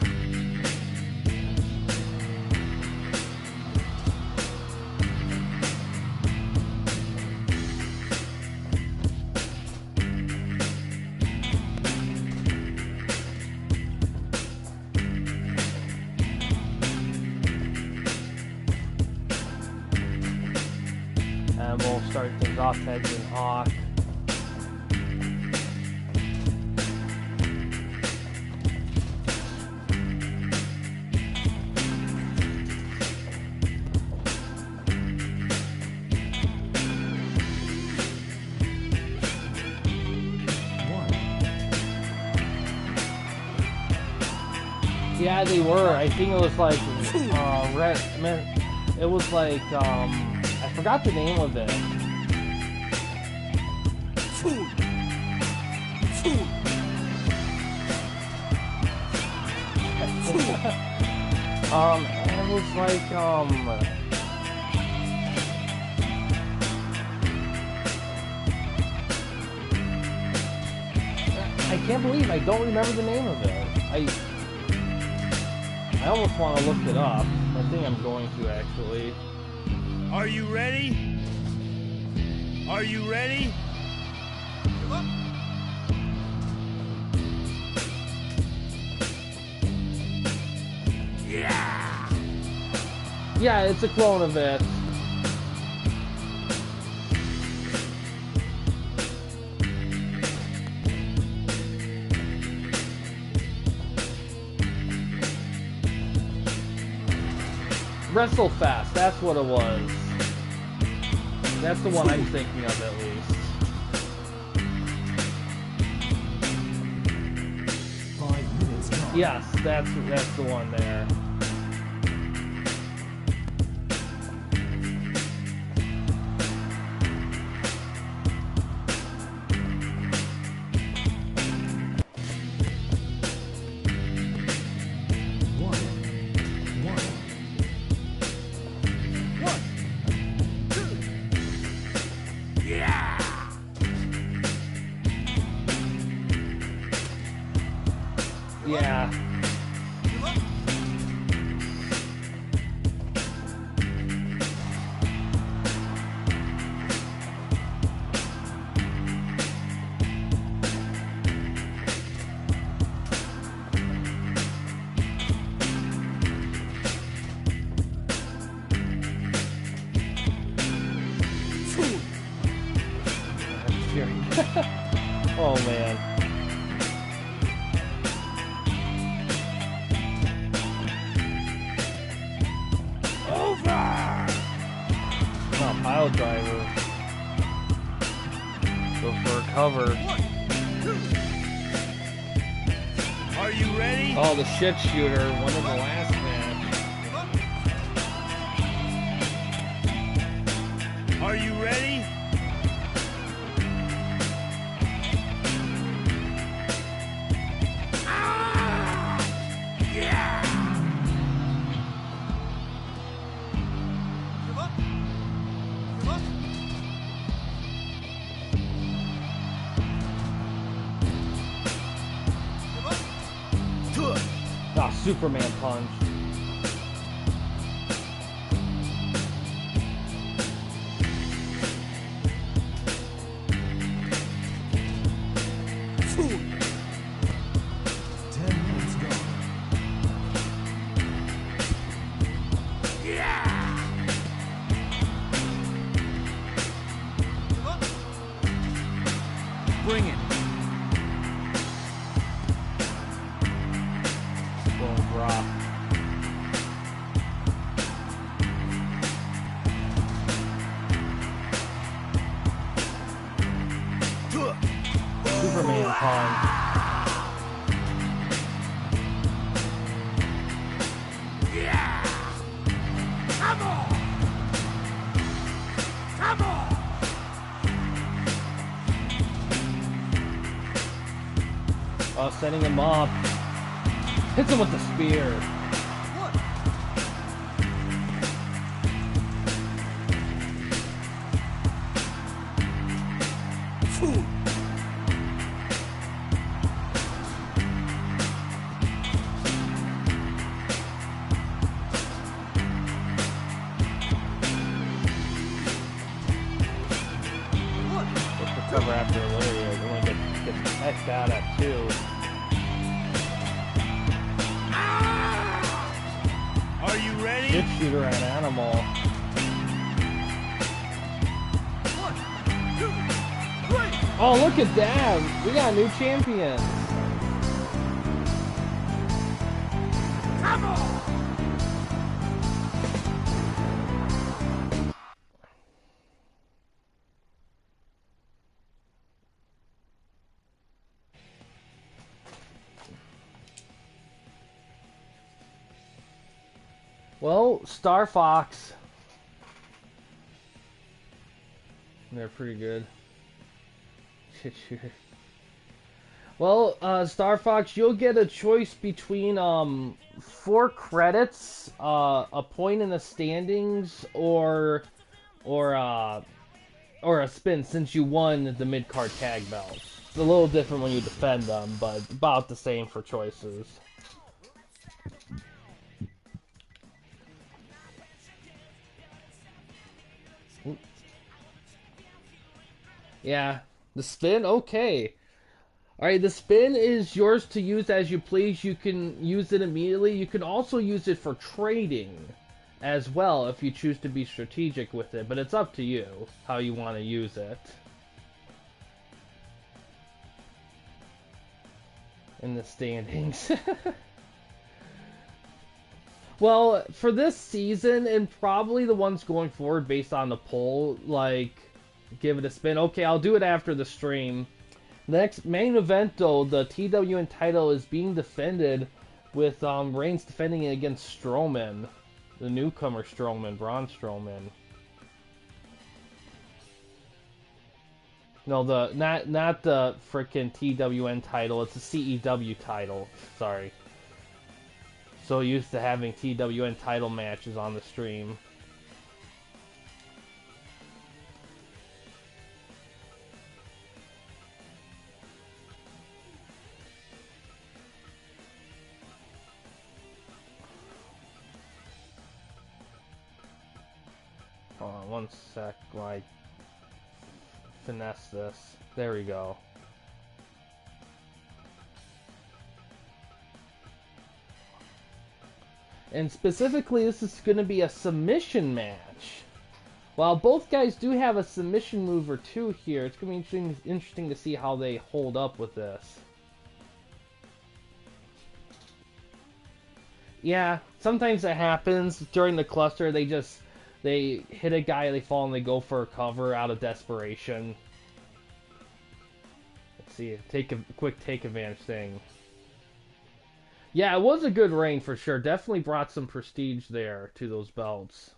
And we'll start things off, Tag Team Hawk. Yeah, they were. I think it was like red. Man, it was like I forgot the name of it. It was like I can't believe I don't remember the name of it. I almost want to look it up. I think I'm going to actually. Are you ready? Are you ready? Yeah! Yeah, it's a clone of it. Wrestle Fast, that's what it was. That's the one I'm thinking of, at least. 5 minutes gone. Yes, that's the one there. Yeah. Oh man. Oh, pile driver. Go for a cover. Are you ready? Oh, the shit shooter, one in the last match. Are you ready? Ah, Superman punch. Bring it. Going drop. Superman punch. Come on! Come on! Setting him up. Hits him with the spear. Heck out at 2. Are you ready? Good shooter and animal. 1, 2, 3. Oh, look at that! We got a new champion. Come on! Well, Star Fox. They're pretty good. Shit shooter. Well, Star Fox, you'll get a choice between 4 credits, a point in the standings, or a spin since you won the mid-card tag belts. It's a little different when you defend them, but about the same for choices. Yeah, the spin, okay. Alright, the spin is yours to use as you please. You can use it immediately. You can also use it for trading as well if you choose to be strategic with it, but it's up to you how you want to use it. In the standings. Well, for this season, and probably the ones going forward based on the poll, like, give it a spin. Okay, I'll do it after the stream. The next main event, though, the TWN title is being defended with Reigns defending it against Strowman. The newcomer Strowman, Braun Strowman. No, not the frickin' TWN title, it's the CEW title. Sorry. So used to having TWN title matches on the stream. Hold on one sec while I finesse this. There we go. And specifically, this is going to be a submission match. While both guys do have a submission move or two here, it's going to be interesting to see how they hold up with this. Yeah, sometimes it happens during the cluster. They hit a guy, they fall, and they go for a cover out of desperation. Let's see, take a quick take advantage thing. Yeah, it was a good reign for sure. Definitely brought some prestige there to those belts.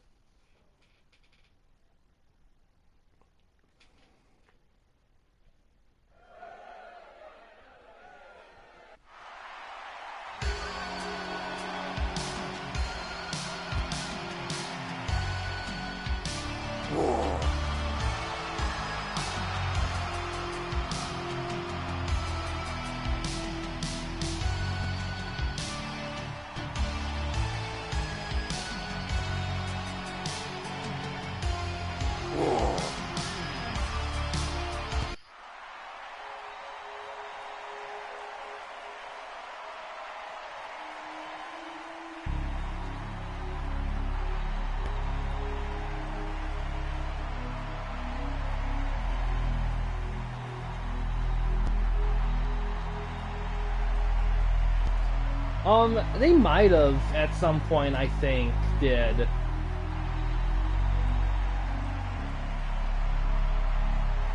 They might have at some point, I think, did.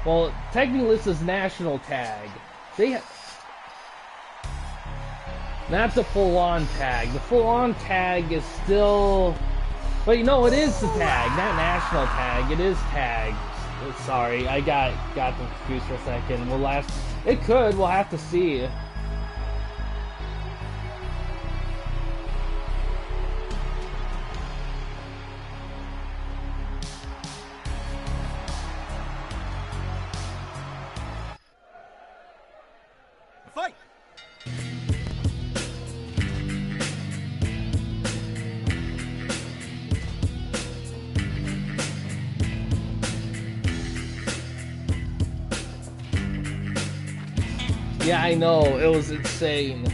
Well, technically this is national tag. Not the full-on tag. The full-on tag is still... But you know, it is the tag, not national tag. It is tag. Sorry, I got confused for a second. It could, we'll have to see. Fight! Yeah, I know. It was insane.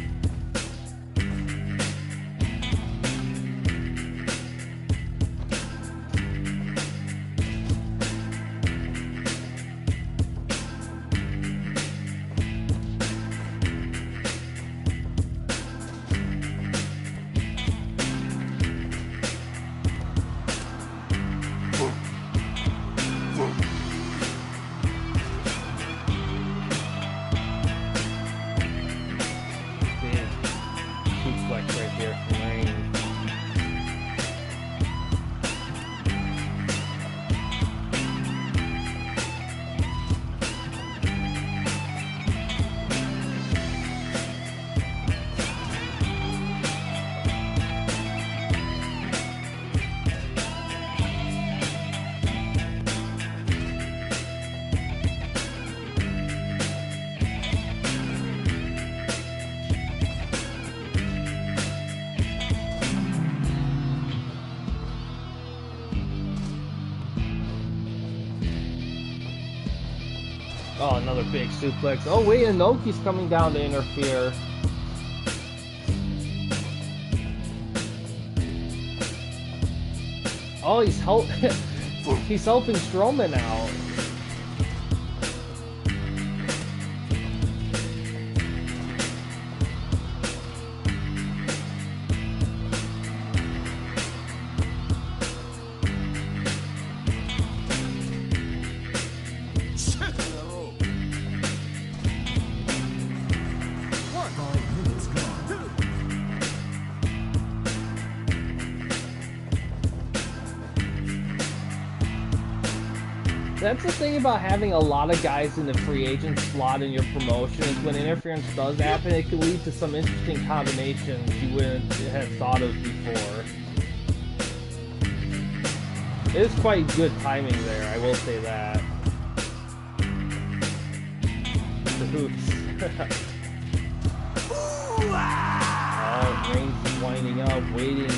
Oh, another big suplex. Oh, wait, Inoki's coming down to interfere. Oh, he's helping Strowman out. That's the thing about having a lot of guys in the free agent slot in your promotion is when interference does happen, it can lead to some interesting combinations you wouldn't have thought of before. It is quite good timing there, I will say that. The hoops. Oh, Reigns is winding up, waiting.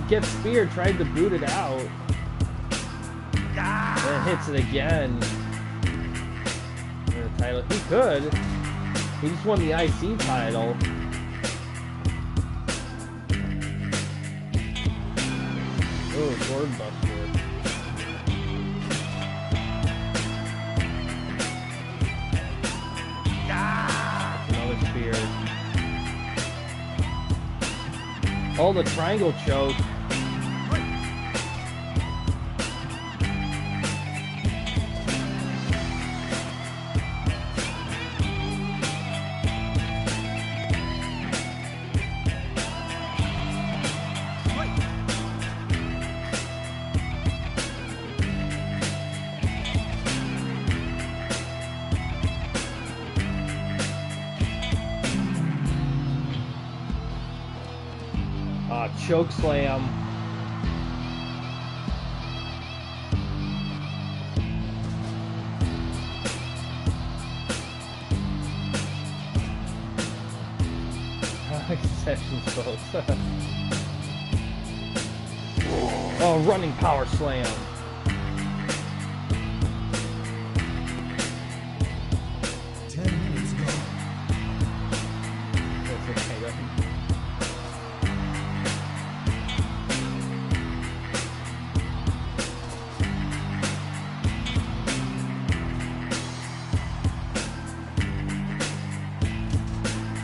Gets speared, tried to boot it out. Then hits it again. The title. He could. He just won the IC title. Oh, sword buster. That's another spear. Oh, the triangle choke. Choke slam. Session folks. Oh, running power slam.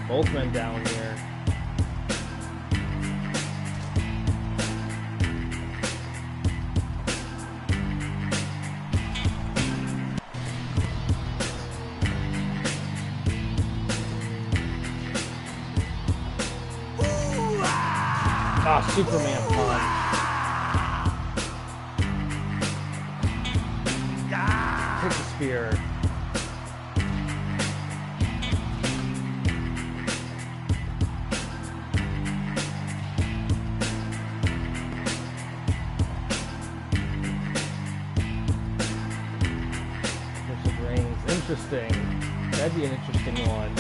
Both men down here. Ah, Superman punch. Hit the spear. Interesting. That'd be an interesting one.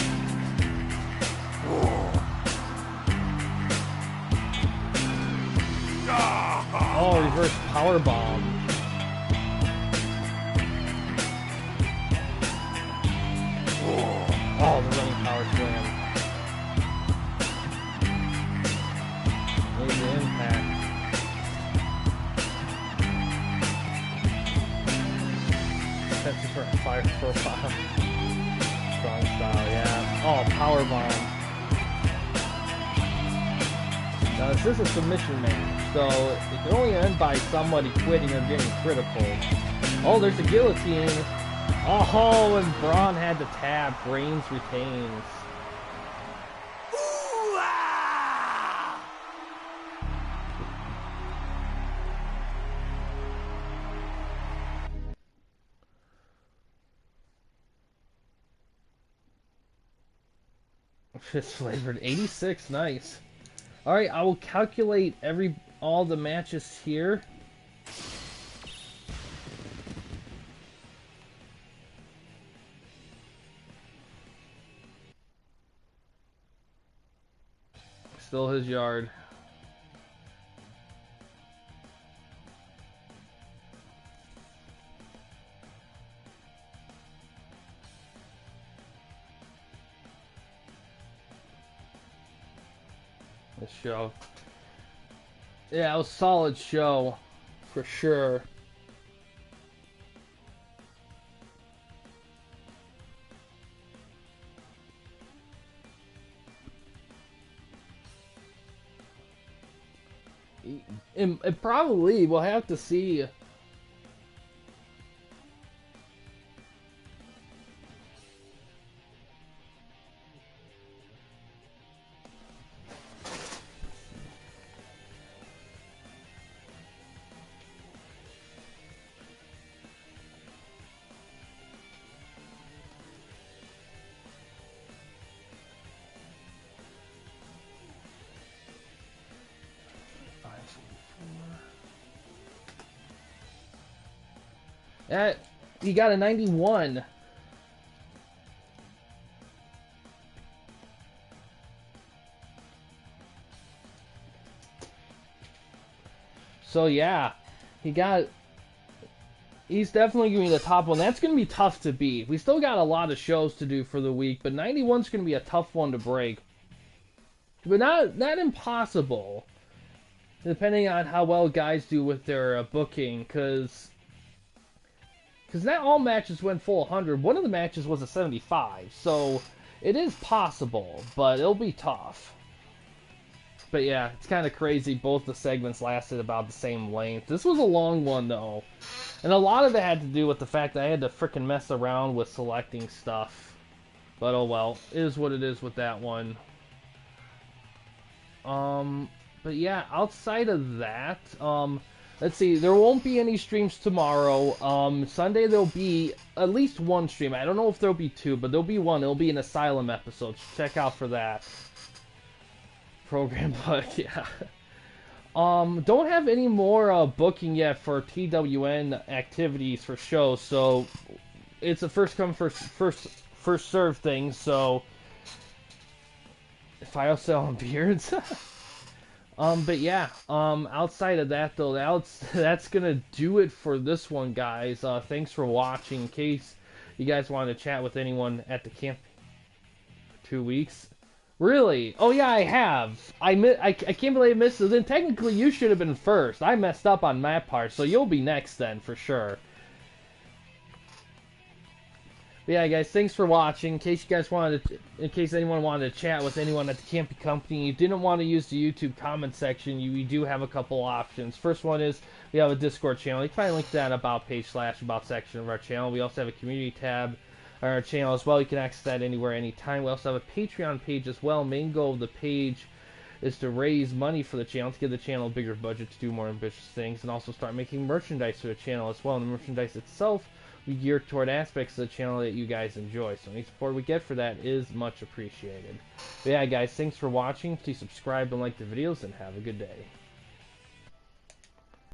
Oh, reverse power bomb. power slam. Made the impact. That's for a fire profile. Strong style, yeah. Oh, power bomb. Now this is a submission match, so it can only end by somebody quitting or getting critical. Oh, there's a guillotine. Oh, and Braun had to tap. Reigns retains. Fist flavored 86, nice. All right, I will calculate all the matches here. Still his yard. This show. Yeah, it was a solid show, for sure. It probably, we'll have to see. He got a 91. So yeah, he's definitely going to be the top one. That's going to be tough to beat. We still got a lot of shows to do for the week, but 91's going to be a tough one to break. But not impossible, depending on how well guys do with their booking, because not all matches went full 100. One of the matches was a 75, so it is possible, but it'll be tough. But yeah, it's kind of crazy. Both the segments lasted about the same length. This was a long one, though. And a lot of it had to do with the fact that I had to frickin' mess around with selecting stuff. But oh well, it is what it is with that one. But yeah, outside of that, let's see, there won't be any streams tomorrow. Sunday there'll be at least one stream. I don't know if there'll be two, but there'll be one. It'll be an Asylum episode. Check out for that. Program, but yeah. Don't have any more booking yet for TWN activities for shows, so it's a first come first serve thing. So if I sell beards. But yeah, outside of that though, that's gonna do it for this one, guys. Thanks for watching. In case you guys want to chat with anyone at the camp for 2 weeks. Really? Oh yeah, I have. I can't believe I missed it. Then technically you should have been first. I messed up on my part, so you'll be next then for sure. But yeah, guys, thanks for watching. In case anyone wanted to chat with anyone at the camping company, you didn't want to use the YouTube comment section, we do have a couple options. First one is we have a Discord channel. You can find a link to that about page / about section of our channel. We also have a community tab on our channel as well. You can access that anywhere, anytime. We also have a Patreon page as well. Main goal of the page is to raise money for the channel, to give the channel a bigger budget to do more ambitious things, and also start making merchandise for the channel as well. And the merchandise itself we gear toward aspects of the channel that you guys enjoy. So any support we get for that is much appreciated. But yeah, guys, thanks for watching. Please subscribe and like the videos, and have a good day.